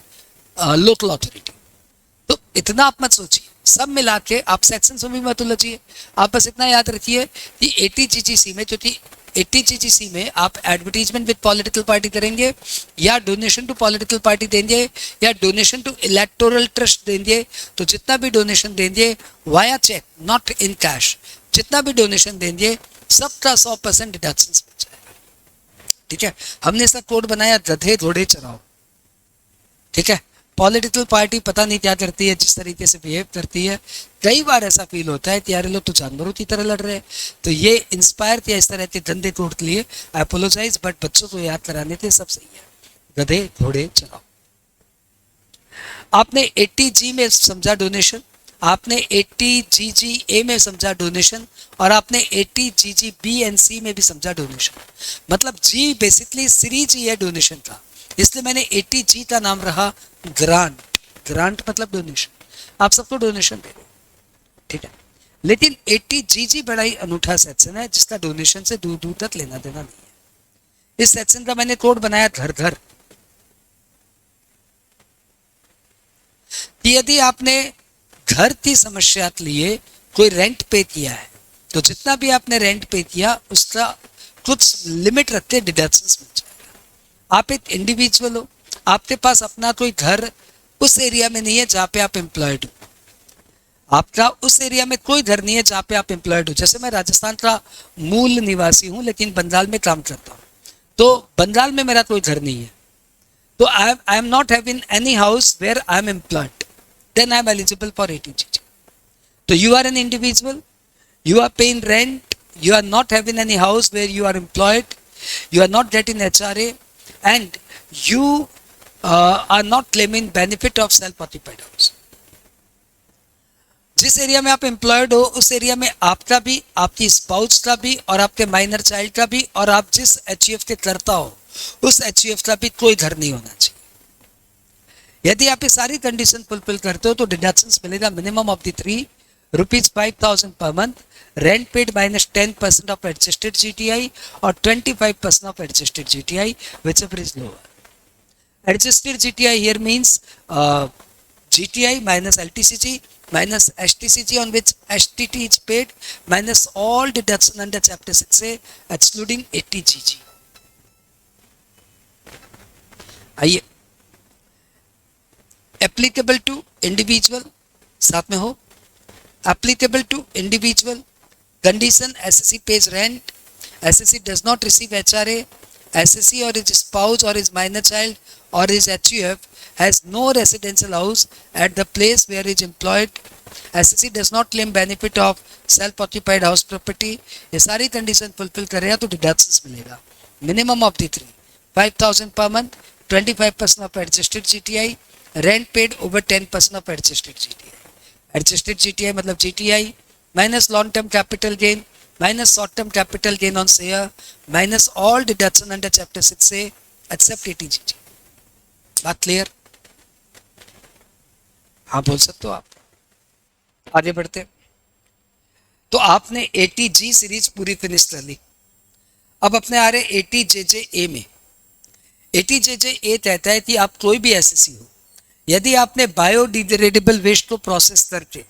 Speaker 1: local authority. तो इतना आप मत सोचिए, सब मिला के आप सेक्शन में भी मत उलझिए। आप बस इतना याद रखिए कि 80GGC में, क्योंकि 80GGC में आप एडवर्टीजमेंट विद पॉलिटिकल पार्टी करेंगे, या डोनेशन टू पॉलिटिकल पार्टी देंगे, या डोनेशन टू इलेक्टोरल ट्रस्ट देंगे, तो जितना भी डोनेशन देंगे via cheque, not in cash, जितना भी डोनेशन देंगे सबका 100% डिडक्शन मिल जाएगा। ठीक है, हमने इसका कोड बनाया गधे घोड़े चराओ। ठीक है, पॉलिटिकल पार्टी पता नहीं क्या करती है, जिस तरीके से बिहेव करती है, कई बार ऐसा फील होता है कि यार लोग तो जानवरों की तरह लड़ रहे हैं। तो ये इंस्पायर किया इस तरह के गंदे कोड के लिए, अपोलोजाइज, बट बच्चों को याद कराने थे, सब सही है। गधे घोड़े चलाओ। आपने 80G में समझा डोनेशन, आपने 80GGA में समझा डोनेशन, और आपने 80GGB एंड C में भी समझा डोनेशन। मतलब G बेसिकली सीरीज ही है डोनेशन का, इसलिए मैंने 80G का नाम रहा ग्रांट। ग्रांट मतलब डोनेशन, आप सबको डोनेशन दे रहे हो। ठीक है, लेकिन 80GG बड़ा ही अनूठा सेक्शन है जिसका डोनेशन से दूर दूर तक लेना देना नहीं है। इस सेक्शन का मैंने कोड बनाया घर घर, कि यदि आपने घर की समस्या के लिए कोई रेंट पे किया है, तो जितना भी आपने रेंट पे किया उसका कुछ लिमिट रखते डिडक्शंस मिल जाएगा। आप एक इंडिविजुअल हो, आपके पास अपना कोई घर उस एरिया में नहीं है जहाँ पे आप एम्प्लॉयड हो, आपका उस एरिया में कोई घर नहीं है जहाँ पे आप एम्प्लॉयड हो। जैसे मैं राजस्थान का मूल निवासी हूँ लेकिन बंगाल में काम करता हूँ, तो बंगाल में मेरा कोई घर नहीं है, तो I am not having any house where I am employed, then I am eligible for 18GG. तो you are an individual, you are paying rent, you are not having any house where you are employed, you are not getting HRA, and you are not claiming benefit of self-occupied house. जिस area में आप employed हो उस area में आपका भी, आपकी spouse का भी और आपके माइनर चाइल्ड का भी, और आप जिस HUF के करता हो उस HUF का भी कोई घर नहीं होना चाहिए। यदि आप ये सारी कंडीशन फुलफिल करते हो तो डिडक्शंस मिलेगा minimum of the 3 rupees 5,000 per month, rent paid minus 10% of adjusted GTI or 25% of adjusted GTI, whichever is lower. Adjusted GTI here means GTI minus LTCG minus STCG on which STT is paid minus all deduction under chapter 6A excluding 80GG. आइए, applicable to individual साथ में हो, applicable to individual condition, SSC pays rent, SSC does not receive HRA, SSC or his spouse or his minor child or his HUF has no residential house at the place where he is employed, SSC does not claim benefit of self occupied house property. ये सारी condition fulfil करेगा तो deductions मिलेगा minimum of the 3 5,000 per month, 25% of adjusted GTI, rent paid over 10% of adjusted GTI. Adjusted GTI मतलब GTI minus long term capital gain minus short term capital gain on share minus all deduction under chapter 6A except 80GG. बात clear? हाँ बोल सकते हो आप। आगे बढ़ते, तो आपने 80G सीरीज पूरी फिनिश कर ली, अब अपने आ रहे 80JJA में। 80JJA कहता है कि आप कोई भी SSC हो, यदि आपने बायोडिग्रेडेबल वेस्ट को प्रोसेस करके,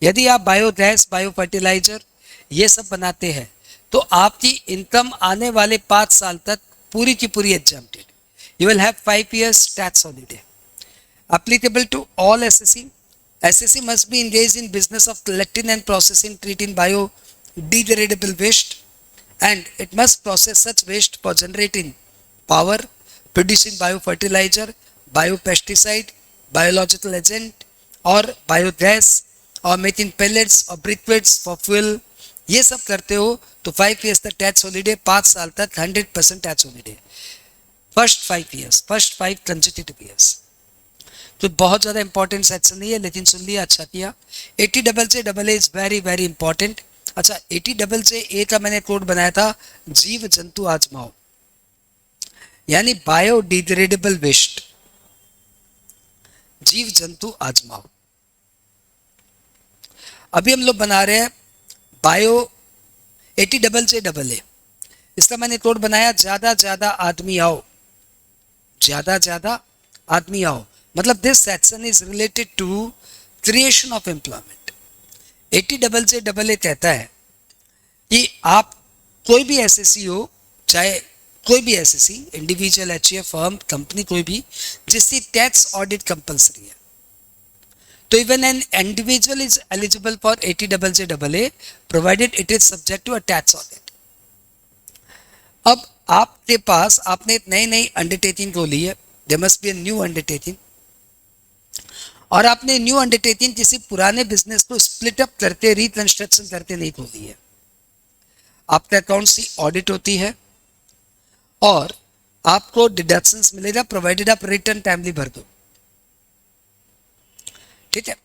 Speaker 1: यदि आप बायोगैस, बायो फर्टिलाइजर ये सब बनाते हैं, तो आपकी इनकम आने वाले 5 साल तक पूरी की पूरी exempted. You will have 5 years tax holiday applicable to all SSC. SSC must be engaged in business of collecting and processing, treating biodegradable waste, and it must process such waste for generating power, producing biofertilizer, biopesticide, biological agent और biogas और making pellets और ब्रिक्वेट्स for fuel. ये सब करते हो तो 5 years तक tax holiday, 5 साल तक 100% tax holiday, first 5 years, first 5 consecutive years. तो बहुत ज़्यादा इंपॉर्टेंट सेक्शन नहीं है लेकिन सुन लिया, अच्छा किया। 80JJA is very very important. अच्छा, 80JJA का मैंने कोड बनाया था जीव जंतु आजमाओ, यानी बायोडिग्रेडेबल वेस्ट, जीव जंतु आजमाओ। अभी हम लोग बना रहे हैं बायो 80JJA, इसका मैंने कोड बनाया ज्यादा ज्यादा आदमी आओ, ज्यादा ज्यादा आदमी आओ, मतलब this section is related to creation of employment. 80JJA कहता है कि आप कोई भी एसएससी हो, चाहे कोई भी SSC, individual, HUF, firm, company, कोई भी जिसकी टैक्स ऑडिट कंपलसरी है, तो even an individual is eligible for 80JJA provided it is subject to a tax audit. अब आपके पास, आपने नई नई अंडरटेकिंग को ली है, there must be a new undertaking, और आपने न्यू अंडरटेकिंग किसी पुराने बिजनेस को स्प्लिट अप करके रिकंस्ट्रक्शन करके नहीं खोली है। आपका अकाउंट्स की ऑडिट होती है और आपको डिडक्शंस मिलेगा प्रोवाइडेड आप रिटर्न टाइमली भर दो, ठीक है।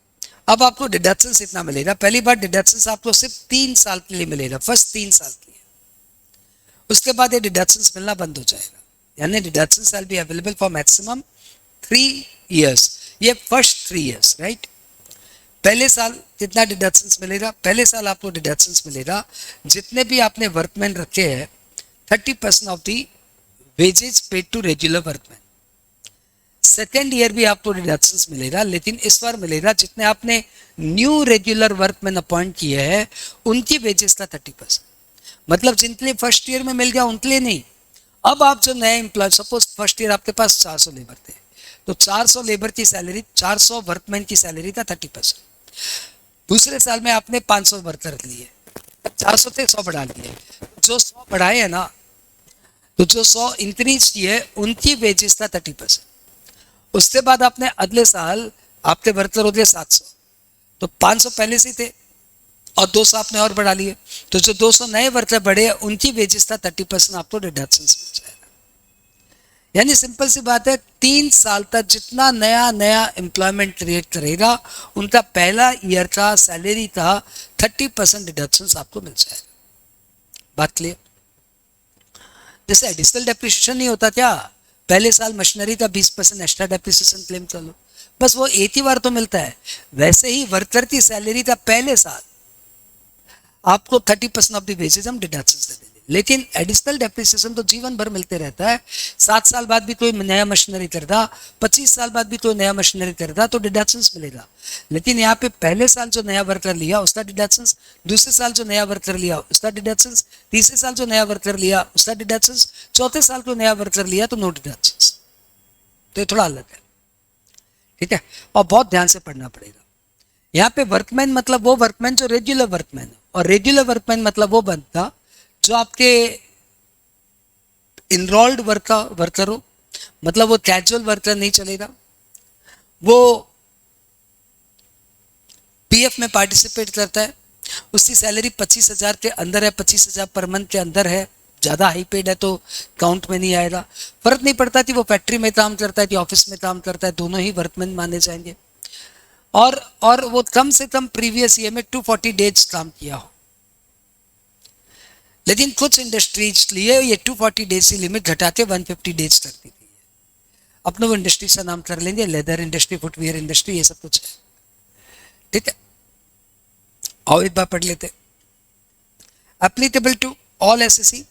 Speaker 1: अब आपको डिडक्शंस इतना मिलेगा, पहली बार डिडक्शंस आपको सिर्फ 3 साल के लिए मिलेगा, फर्स्ट 3 साल के लिए, उसके बाद ये डिडक्शंस मिलना बंद हो जाएगा, यानी deductions will be available for maximum 3 years, ये फर्स्ट 3 years, राइट। पहले साल कितना डिडक्शंस मिलेगा? पहले साल आपको डिडक्शंस मिलेगा जितने भी आपने वर्कमैन रखे हैं 30% of the wages paid to regular workman. Second year भी आपको डिडक्शंस मिलेगा, लेकिन इस बार मिलेगा जितने आपने न्यू रेगुलर वर्कमैन अपॉइंट किए हैं उनकी वेजेस का 30%, मतलब जिनके लिए फर्स्ट ईयर में मिल गया उनके लिए नहीं, अब आप जो नए एम्प्लॉय, सपोज फर्स्ट ईयर आपके पास 400 लेबर थे, तो 400 लेबर की सैलरी, 400 वर्कमैन की सैलरी था 30%। दूसरे साल में आपने 500 वर्कर लिए, 400 थे 100 बढ़ा लिए, जो 100 बढ़ाए है ना, तो जो 100 इंक्रीज किए उनकी वेजेस था 30%। उसके बाद आपने अगले साल आपके वर्कर हो गए 700, तो 500 पहले से थे और 200 आपने और बढ़ा लिए, तो जो 200 नए वर्कर बढ़े उनकी वेजेस था 30%, आपको डिडक्शन मिल जाएगा। यानी सिंपल सी बात है, 3 साल तक जितना नया नया एम्प्लॉयमेंट क्रिएट करेगा उनका पहला ईयर का सैलरी का 30% डिडक्शन आपको मिल जाएगा। बात क्लियर? जैसे एडिशनल डेप्रिसिएशन नहीं होता क्या, पहले साल मशीनरी का 20% एक्स्ट्रा डेप्रिसिएशन क्लेम कर लो, बस वो एक ही बार तो मिलता है। वैसे ही वर्कर की सैलरी का पहले साल आपको 30% ऑफ द वेजेज हम डिडक्शन दे देंगे, लेकिन एडिशनल डेप्रिसिएशन तो जीवन भर मिलते रहता है। 7 साल बाद भी कोई नया मशीनरी खरीदा, 25 साल बाद भी कोई नया मशीनरी खरीदा तो डिडक्शन मिलेगा। लेकिन यहाँ पे पहले साल जो नया वर्कर लिया उसका डिडक्शन, दूसरे साल जो नया वर्कर लिया उसका डिडक्शन, तीसरे साल जो नया वर्कर लिया उसका डिडक्शन, चौथे साल को नया वर्कर लिया तो नो डिडक्शन। तो ये थोड़ा अलग है, ठीक है, और बहुत ध्यान से पढ़ना पड़ेगा। यहाँ पे वर्कमैन मतलब वो वर्कमैन जो रेगुलर वर्कमैन है, और रेगुलर वर्कमैन मतलब वो बनता जो आपके इनरोल्ड वर्कर हो, मतलब वो कैजुअल वर्कर नहीं चलेगा, वो पीएफ में पार्टिसिपेट करता है, उसकी सैलरी 25,000 के अंदर है, 25,000 पर मंथ के अंदर है, ज़्यादा हाई पेड है तो काउंट में नहीं आएगा। फर्क नहीं पड़ता कि वो फैक्ट्री में काम करता है कि ऑफिस में काम करता है, दोनों ही वर्कमैन माने जाएंगे। और वो कम से कम प्रीवियस ईयर में 240 डेज काम किया हो। लेकिन कुछ इंडस्ट्रीज लिए ये 240 डेज की लिमिट घटा के 150 डेज कर दी गई है। अपने वो इंडस्ट्री का नाम कर लेंगे, लेदर इंडस्ट्री, फुटवियर इंडस्ट्री, ये सब कुछ है, ठीक है। और एक बार पढ़ लेते, applicable to all SSC.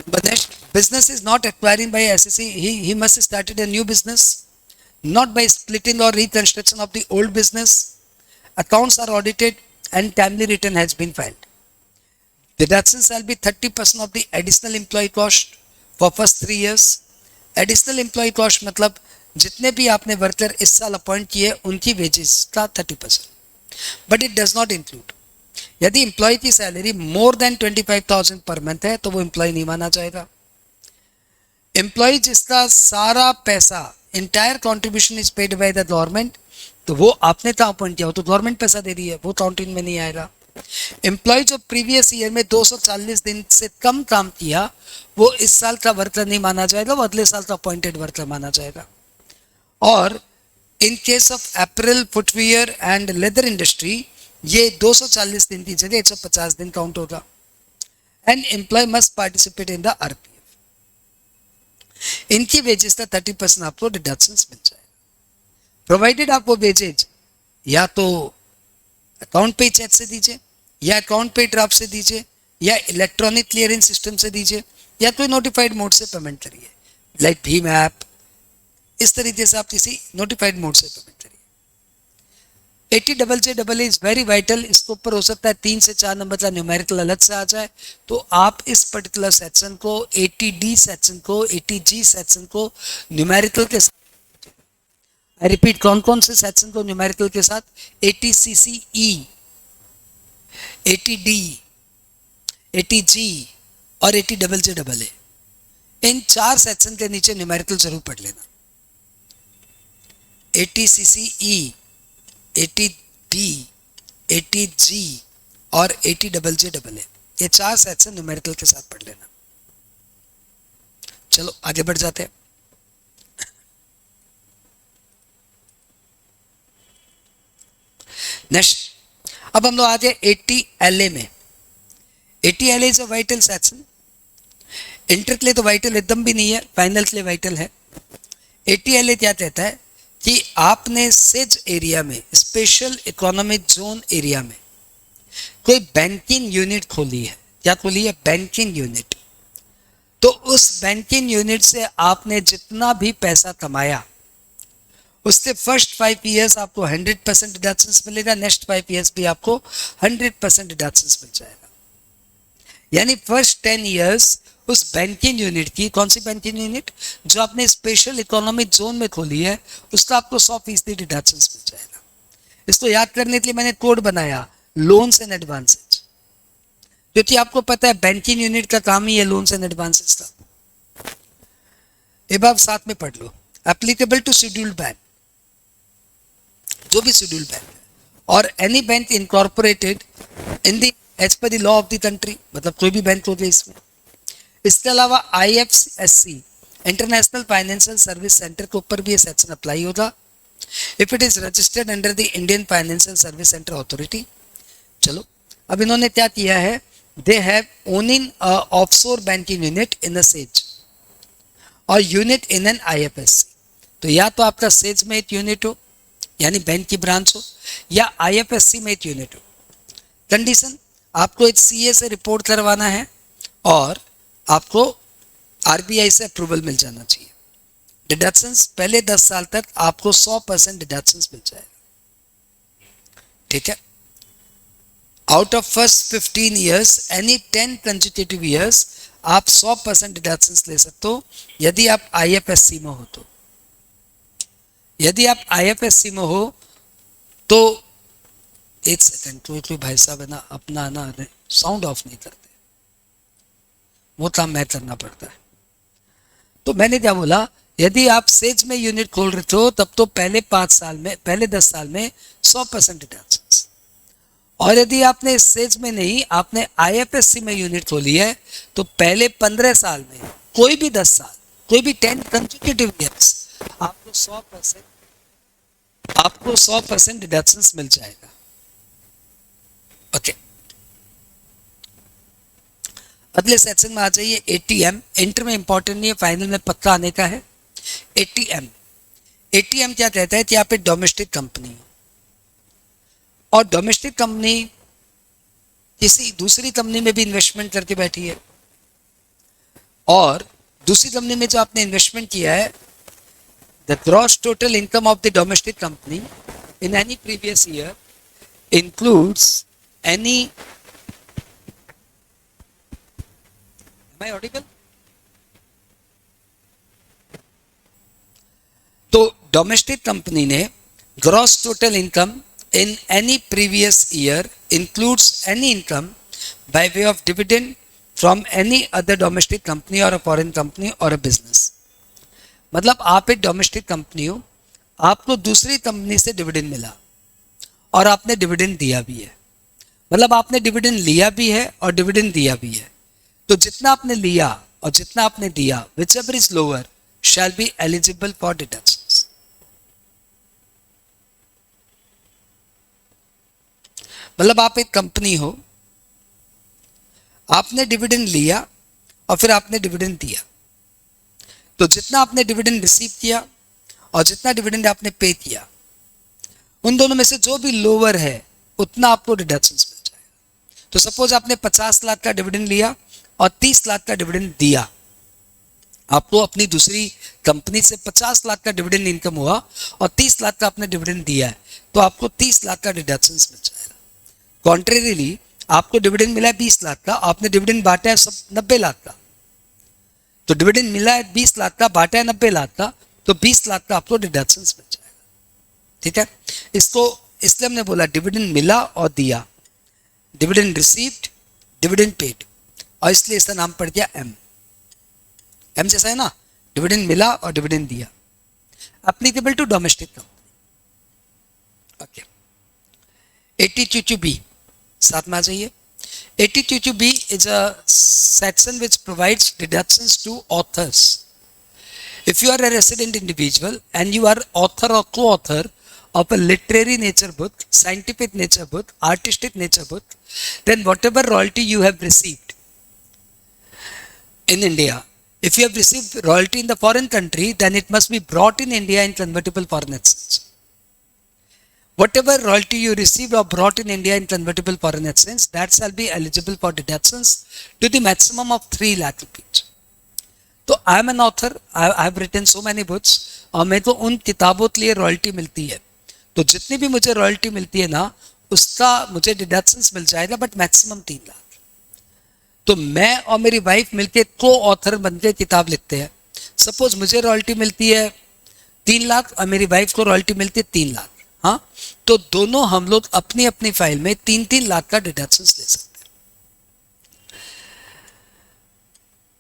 Speaker 1: But next, business is not acquiring by SSC. He must started a new business, not by splitting or reconstruction of the old business. Accounts are audited and timely return has been filed. Deduction shall be 30% of the additional employee cost for first 3 years. Additional employee cost मतलब जितने भी आपने worker इस साल appoint किए उनकी wages का 30%, but it does not include, यदि एम्प्लॉय की salary more than 25,000 per month है तो वो एम्प्लॉय नहीं माना जाएगा। एम्प्लॉय जिसका सारा पैसा, entire contribution is paid by the government, तो वो आपने कहाँ अपॉइंट किया हो तो गवर्नमेंट पैसा दे रही है, वो काउंटिंग में नहीं आएगा। एम्प्लॉय जो प्रीवियस ईयर में 240 दिन से कम काम किया वो इस साल का वर्कर नहीं माना जाएगा, वो अगले साल का अपॉइंटेड वर्कर माना जाएगा। और in case of apparel, footwear and leather industry ये 240 दिन की जगह 150 दिन काउंट होगा। And employ must participate in the RPF. इनकी वेजेस का 30% आपको डिडक्शन मिल जाएगा, प्रोवाइडेड आप वो वेजेज या तो अकाउंट पे चेक से दीजिए, या अकाउंट पे ड्राफ्ट से दीजिए, या इलेक्ट्रॉनिक क्लियरिंग सिस्टम से दीजिए, या कोई नोटिफाइड मोड से पेमेंट करिए, लाइक भीम ऐप, इस तरीके से आप किसी नोटिफाइड मोड से पेमेंट करिए। 80JJA इज वेरी वाइटल, इसके ऊपर हो सकता है 3 से 4 नंबर का न्यूमेरिकल अलग से आ जाए, तो आप इस पर्टिकुलर सेक्शन को 80D सेक्शन को 80G सेक्शन को न्यूमेरिकल के साथ, आई रिपीट, कौन कौन से सेक्शन को न्यूमेरिकल के साथ, 80CCE, 80D, 80G और 80JJA, इन 4 सेक्शन के नीचे न्यूमेरिकल जरूर पढ़ लेना। 80CCE, 80D, 80G और 80JJA, ये 4 सेक्शन न्यूमेरिकल के साथ पढ़ लेना। चलो आगे बढ़ जाते हैं। नेक्स्ट, अब हम लोग आ गए 80LA में। 80LA is a vital section, inter के लिए तो वाइटल एकदम भी नहीं है, फाइनल के लिए वाइटल है। 80LA क्या कहता है कि आपने सेज एरिया में, स्पेशल इकोनॉमिक जोन एरिया में कोई बैंकिंग यूनिट खोली है, क्या खोली है, बैंकिंग यूनिट, तो उस बैंकिंग यूनिट से आपने जितना भी पैसा कमाया उससे फर्स्ट 5 years आपको 100% डिडक्शंस मिलेगा, नेक्स्ट 5 years भी आपको 100% डिडक्शंस मिल जाएगा। यानी फर्स्ट 10 years उस बैंकिंग यूनिट की, कौन सी बैंकिंग यूनिट, जो आपने स्पेशल इकोनॉमिक जोन में खोली है, उसका आपको 100% डिडक्शंस मिल जाएगा। इसको याद करने के लिए मैंने कोड बनाया, लोन्स एंड एडवांसेज, क्योंकि आपको पता है बैंकिंग यूनिट का काम ही है लोन्स एंड एडवांसेज का। अब आप साथ में पढ़ लो, एप्लीकेबल टू शेड्यूल्ड बैंक, जो भी शेड्यूल्ड बैंक है, और any bank incorporated in the as per the law of the country, मतलब कोई भी बैंक हो गया इसमें। इसके अलावा IFSC international financial service centre के ऊपर भी ये सेक्शन अप्लाई होगा, if it is registered under the Indian financial service centre authority. चलो, अब इन्होंने क्या किया है, they have owning offshore banking unit in a says और यूनिट इन एन IFSC। तो या तो आपका सेज में एक यूनिट हो, यानी बैंक की ब्रांच हो, या IFSC में एक यूनिट हो। कंडीशन, आपको एक CA से रिपोर्ट करवाना है और आपको RBI से अप्रूवल मिल जाना चाहिए। डिडक्शंस पहले 10 साल तक आपको 100% डिडक्शंस मिल जाएगा, ठीक है। Out of first 15 years any 10 consecutive years आप 100% डिडक्शंस ले सकते हो, यदि आप IFSC में हो तो। यदि आप IFSC में हो तो एक सेकंड, कोई भाई साहब है ना, अपना ना साउंड ऑफ नहीं करते, वो काम मैं करना पड़ता है। तो मैंने क्या बोला, यदि आप सेज में यूनिट खोल रहे हो तब तो पहले 5 साल में, पहले 10 साल में 100% डिडक्शंस, और यदि आपने सेज में नहीं, आपने IFSC में यूनिट खोली है तो पहले 15 साल में, कोई भी 10 साल, कोई भी 10 कंसेक्यूटिव ईयर्स, आपको 100% डिडक्शंस मिल जाएगा। ओके, अगले सेक्शन में आ जाइए। ATM, इंटर में इंपॉर्टेंट नहीं है, फाइनल में पक्का आने का है। ATM क्या कहता है कि आप एक डोमेस्टिक कंपनी हो और डोमेस्टिक कंपनी किसी दूसरी कंपनी में भी इन्वेस्टमेंट करके बैठी है, और दूसरी कंपनी में जो आपने इन्वेस्टमेंट किया है, the gross total income of the domestic company in any previous year includes any, am I audible? तो डोमेस्टिक कंपनी ने gross total income in any previous year includes any income by way of dividend from any other domestic company और a foreign company और a business. मतलब आप एक domestic company हो, आपको दूसरी कंपनी से डिविडेंड मिला और आपने डिविडेंड दिया भी है, मतलब आपने डिविडेंड लिया भी है और डिविडेंड दिया भी है। तो जितना आपने लिया और जितना आपने दिया, whichever is lower shall be eligible for deductions। मतलब आप एक कंपनी हो, आपने डिविडेंड लिया और फिर आपने डिविडेंड दिया, तो जितना आपने डिविडेंड रिसीव किया और जितना डिविडेंड आपने पे किया, उन दोनों में से जो भी लोअर है उतना आपको डिडक्शंस मिल जाएगा। तो सपोज आपने 50 लाख का डिविडेंड लिया और 30 लाख का डिविडेंड दिया, आपको अपनी दूसरी कंपनी से 50 लाख का डिविडेंड इनकम हुआ और 30 लाख का आपने डिविडेंड दिया है, तो आपको 30 लाख का डिडक्शंस मिल जाएगा। कॉन्ट्रेरिली आपको डिविडेंड मिला है 20 लाख का, आपने डिविडेंड बांटा है सब 90 लाख का, तो डिविडेंड मिला है 20 लाख का, बांटा है 90 लाख का, तो 20 लाख का आपको डिडक्शंस मिल जाएगा, ठीक है। इसको इसलिए हमने बोला डिविडेंड मिला और दिया, डिविडेंड रिसीव्ड, डिविडेंड पेड, और इसलिए इसका नाम पड़ गया एम जैसा है ना, डिविडेंड मिला और डिविडेंड दिया। Applicable to domestic company. Okay, 8022B साथ में आ जाइए। 8022B is a section which provides deductions to authors. If you are a resident individual and you are author or co-author of a literary nature book, scientific nature book, artistic nature book, then whatever royalty you have received in India, if you have received royalty in the foreign country, then it must be brought in India in convertible foreign exchange. Whatever royalty you received or brought in India in convertible foreign exchange, that shall be eligible for deductions to the maximum of 3 lakh rupees. तो I am an author, I have written so many books, और मेरे को उन किताबों के लिए royalty मिलती है। तो जितनी भी मुझे रॉयल्टी मिलती है ना, उसका मुझे डिडक्शंस मिल जाएगा, बट मैक्सिमम 3 लाख। तो मैं और मेरी वाइफ मिलके को ऑथर बनके किताब लिखते हैं। सपोज मुझे रॉयल्टी मिलती है 3 लाख और मेरी वाइफ को रॉयल्टी मिलती है 3 लाख। हाँ, तो दोनों हम लोग अपनी अपनी फाइल में 3-3 लाख का डिडक्शंस ले सकते हैं।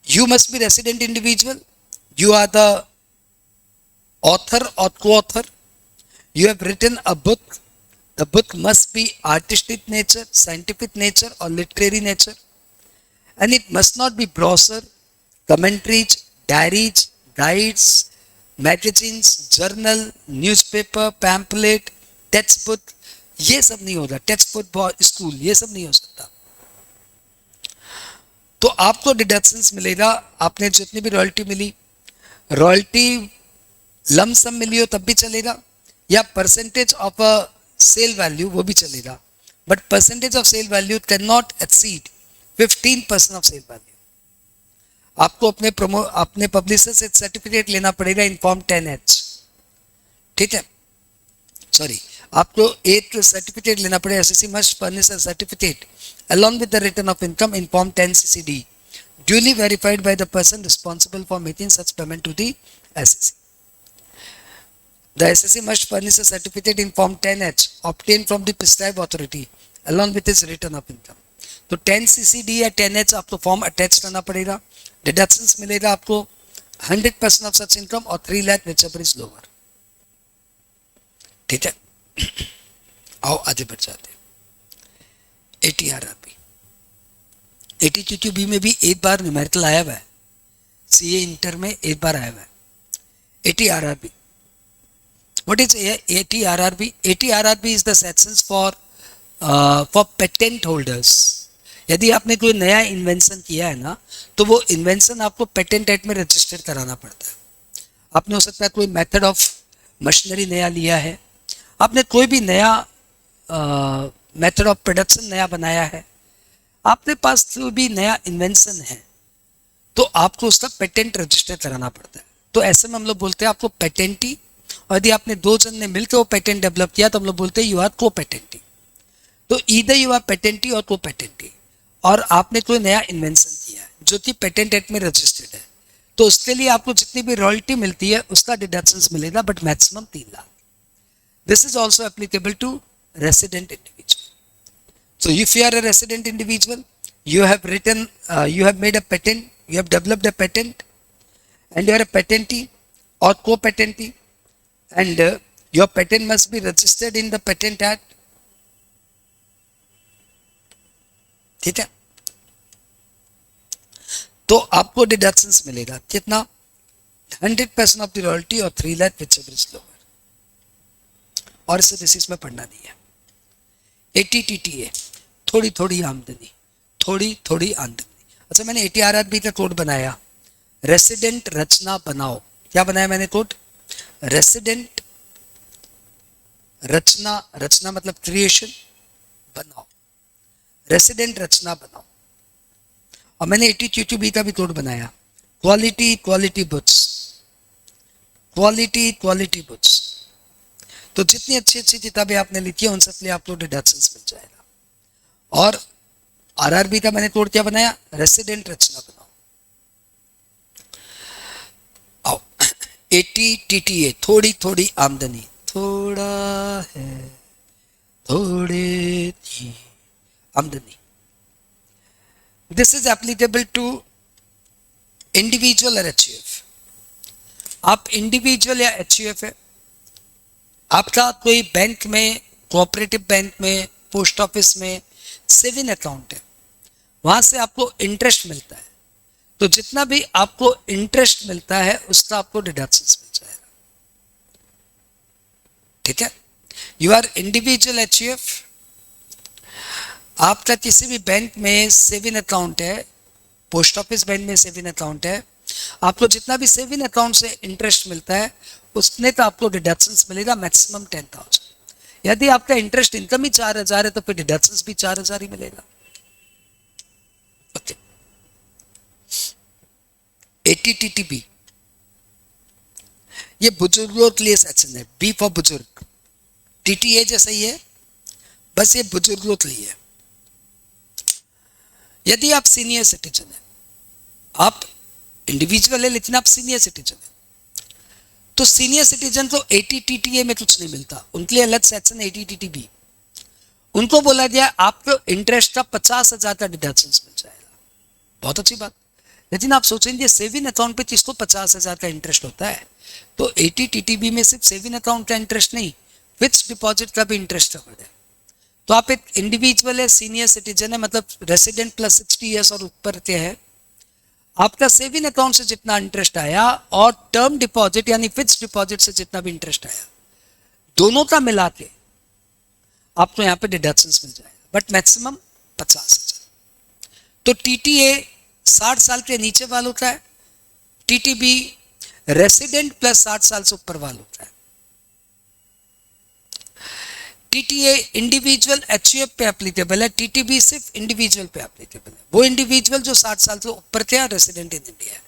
Speaker 1: You must be resident individual. You are the author or co-author. You have written a book. The book must be artistic nature, scientific nature, or literary nature. And it must not be brochure, commentaries, diaries, guides, magazines, journal, newspaper, pamphlet, textbook. ये सब नहीं होगा। Text book school ये सब नहीं हो सकता। तो आपको डिडक्शंस मिलेगा। आपने जितनी भी रॉयल्टी मिली, रॉयल्टी लमसम मिली हो तब भी चलेगा, या percentage of a sale value वो भी चलेगा, but percentage of sale value cannot exceed 15% of sale value. आपको अपने पब्लिशर से सर्टिफिकेट लेना पड़ेगा इन फॉर्म 10H। ठीक है, सॉरी, आपको एक सर्टिफिकेट लेना पड़ेगा। SSC must furnish a certificate along with the return of income in form 10 CCD duly verified by the person responsible for making such payment to the SSC. The SSC must furnish a certificate in form 10H obtained from the prescribed authority along with his return of income. तो 10 CCD या 10H आपको form attach करना पड़ेगा। Deductions मिलेगा आपको 100% of such income और 3 lakh whichever is lower। ठीक है, आओ आगे बढ़ जाते हैं। ATRRB, ATQQB में भी एक बार न्यूमेरिकल आया हुआ है, CA इंटर में एक बार आया हुआ है। ATRRB, what is ATRRB? ATRRB is the sections for patent holders। यदि आपने कोई नया इन्वेंशन किया है ना, तो वो इन्वेंशन आपको पेटेंट एक्ट में रजिस्टर कराना पड़ता है। आपने हो सकता है कोई मेथड ऑफ मशीनरी नया लिया है, आपने कोई भी नया मेथड ऑफ प्रोडक्शन नया बनाया है, आपके पास जो भी नया इन्वेंशन है, तो आपको उसका पेटेंट रजिस्टर कराना पड़ता है। तो ऐसे में हम लोग बोलते हैं आपको पेटेंटी, और यदि आपने 2 जन ने मिलकर वो पेटेंट डेवलप किया तो हम लोग बोलते हैं यू आर को पेटेंटी। तो ईदर यू आर पेटेंटी और को पेटेंटी, और आपने कोई नया इन्वेंशन किया है जो कि पेटेंट एक्ट में रजिस्टर्ड है, तो उसके लिए आपको जितनी भी रॉयल्टी मिलती है उसका डिडक्शंस मिलेगा, but maximum 3 lakh. This is also applicable to resident individual. So if you are a resident individual, you have written, you have made a patent, you have developed a patent, and you are a patentee or co-patentee, and your patent must be registered in the Patent Act. ठीक है, तो आपको deductions मिलेगा कितना? 100% of the royalty और 3 lakh whichever is lower। और इसे basis में पढ़ना नहीं है। ATTTA, थोड़ी थोड़ी आमदनी, थोड़ी थोड़ी आमदनी। अच्छा, मैंने ATRRB का कोड बनाया, रेसिडेंट रचना बनाओ। क्या बनाया मैंने कोड? रेसिडेंट रचना, रचना मतलब क्रिएशन, बनाओ, रेसिडेंट रचना बनाओ। और मैंने ATQQB का भी कोड बनाया, quality quality books, quality quality books. तो जितनी अच्छी अच्छी किताबें आपने लिखी है उन सब के लिए आपको डिडक्शंस मिल जाएगा। और आरआरबी का मैंने कोड क्या बनाया? रेसिडेंट रचना बनाओ। आओ, ATTTA, थोड़ी थोड़ी आमदनी, थोड़ा है थोड़ी थी आमदनी। This is applicable to individual और HUF। आप इंडिविजुअल या HUF है, आपका कोई बैंक में, कोऑपरेटिव बैंक में, पोस्ट ऑफिस में सेविंग अकाउंट है, वहां से आपको इंटरेस्ट मिलता है, तो जितना भी आपको इंटरेस्ट मिलता है उसका आपको डिडक्शंस मिल जाएगा। ठीक है, यू आर इंडिविजुअल HUF, आपका किसी भी बैंक में सेविंग अकाउंट है, पोस्ट ऑफिस बैंक में सेविंग अकाउंट है, आपको जितना भी सेविंग अकाउंट से इंटरेस्ट मिलता है उसने तो आपको डिडक्शंस मिलेगा मैक्सिमम 10,000। यदि आपका इंटरेस्ट इनकम ही 4,000 है तो फिर डिडक्शंस भी 4,000 ही मिलेगा। ओके, ATTTB, ये बुजुर्गों के लिए सेक्शन है, बी फॉर बुजुर्ग, TTA जैसा ही है, बस ये बुजुर्गों के लिए है। यदि आप सीनियर सिटीजन हैं, आप इंडिविजुअल है लेकिन आप सीनियर सिटीजन है, तो सीनियर सिटीजन को ATTTA में कुछ नहीं मिलता, उनके लिए अलग सेक्शन ATTTB। उनको बोला गया आपको इंटरेस्ट का 50,000 का डिडक्शन मिल जाएगा, बहुत अच्छी बात। लेकिन आप सोचेंगे सेविंग अकाउंट पे किसको 50,000 का इंटरेस्ट होता है, तो ATTTB में सिर्फ सेविंग अकाउंट का इंटरेस्ट नहीं, फिक्स डिपॉजिट का भी इंटरेस्ट कवर्ड है। तो आप एक इंडिविजुअल है, सीनियर सिटीजन है, मतलब रेसिडेंट प्लस 60 ईयर्स और ऊपर के है, आपका सेविंग अकाउंट से जितना इंटरेस्ट आया और टर्म डिपॉजिट यानी फिक्स डिपॉजिट से जितना भी इंटरेस्ट आया, दोनों का मिला के आपको यहाँ पे डिडक्शंस मिल जाएगा, बट मैक्सिमम 50,000। तो TTA 60 साल के नीचे वाला होता है, TTB रेसिडेंट प्लस 60 साल से ऊपर वाला होता है। TTA इंडिविजुअल HUF पे एप्लीकेबल है, TTB सिर्फ इंडिविजुअल पे एप्लीकेबल है, वो इंडिविजुअल जो 60 साल से ऊपर थे रेसिडेंट इन इंडिया है।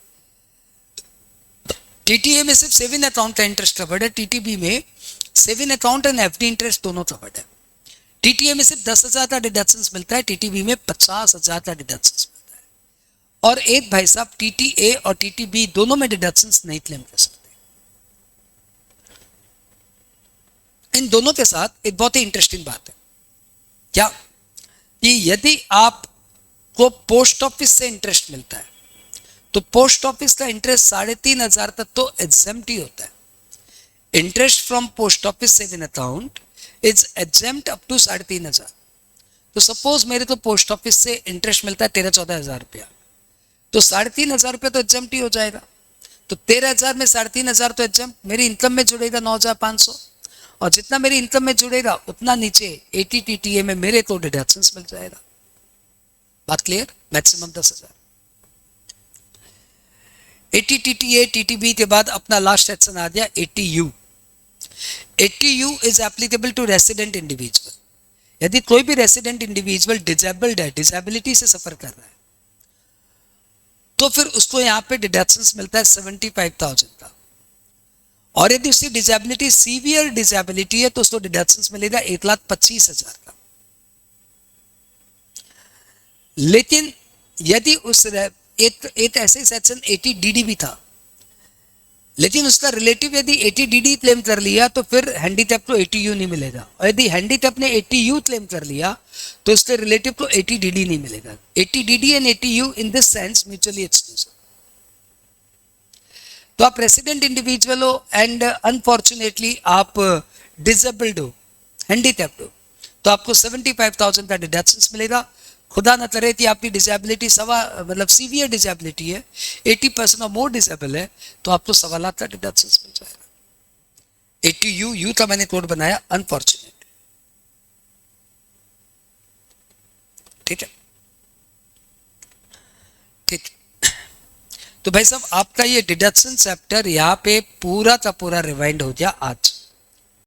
Speaker 1: TTA में सिर्फ सेविंग अकाउंट का इंटरेस्ट कवर्ड है, TTB में saving account and FD interest दोनों कवर्ड है। TTA में सिर्फ 10,000 का डिडक्शन मिलता है, TTB में 50,000 का डिडक्शन मिलता है। और एक भाई साहब TTA और TTB दोनों में डिडक्शन नहीं क्लेम कर सकते। इन दोनों के साथ एक बहुत ही इंटरेस्टिंग बात है क्या, कि यदि आपको पोस्ट ऑफिस से इंटरेस्ट मिलता है तो पोस्ट ऑफिस का इंटरेस्ट 3,500 तक तो एग्जेम्प्ट ही होता है। Interest from post office saving account is exempt up to 3,500। तो सपोज मेरे तो पोस्ट ऑफिस से इंटरेस्ट मिलता है 13-14,000 रुपया, तो 3,500 रुपया तो एग्जेम्प्ट ही हो जाएगा। तो 13,000 में 3,500 तो एग्जेम्प्ट, मेरी इनकम में जुड़ेगा 9,500, और जितना मेरी इनकम में जुड़ेगा उतना नीचे ATTTA में मेरे को डिडक्शंस मिल जाएगा। बात क्लियर? मैक्सिमम 10,000। ATTTA TTB के बाद अपना लास्ट सेक्शन आ गया ATU। ATU is applicable to resident individual. यदि कोई भी रेसिडेंट इंडिविजुअल डिजेबल्ड है, डिसेबिलिटी से सफर कर रहा है, तो फिर उसको यहाँ पे डिडक्शंस मिलता है 75,000 का। और यदि उसकी डिसेबिलिटी सीवियर डिसेबिलिटी है तो उसको डिडक्शंस मिलेगा 1,25,000 का। लेकिन यदि उस एक ऐसे सेक्शन ATDD भी था, लेकिन उसका रिलेटिव यदि ATDD क्लेम कर लिया तो फिर हैंडीकैप को ATU नहीं मिलेगा, और यदि हैंडीकैप ने ATU क्लेम कर लिया तो उसके रिलेटिव को ATDD नहीं मिलेगा। ATDD and ATU in this sense mutually exclusive. तो आप रेसिडेंट इंडिविजुअल हो एंड अनफॉर्चुनेटली आप डिसेबल्ड हो, हैंडीकैप्ड हो, तो आपको 75,000 का डिडक्शंस मिलेगा। खुदा न करे कि आपकी डिसेबिलिटी मतलब सीवियर डिसेबिलिटी है, 80% और मोर डिसेबल है, तो आपको 1,15,000 का डिडक्शंस मिल जाएगा। ATU यू का मैंने कोड बनाया अनफॉर्चुनेट, ठीक है, ठीक। तो भाई साहब आपका ये डिडक्शन चैप्टर यहाँ पे पूरा का पूरा रिवाइंड हो गया आज।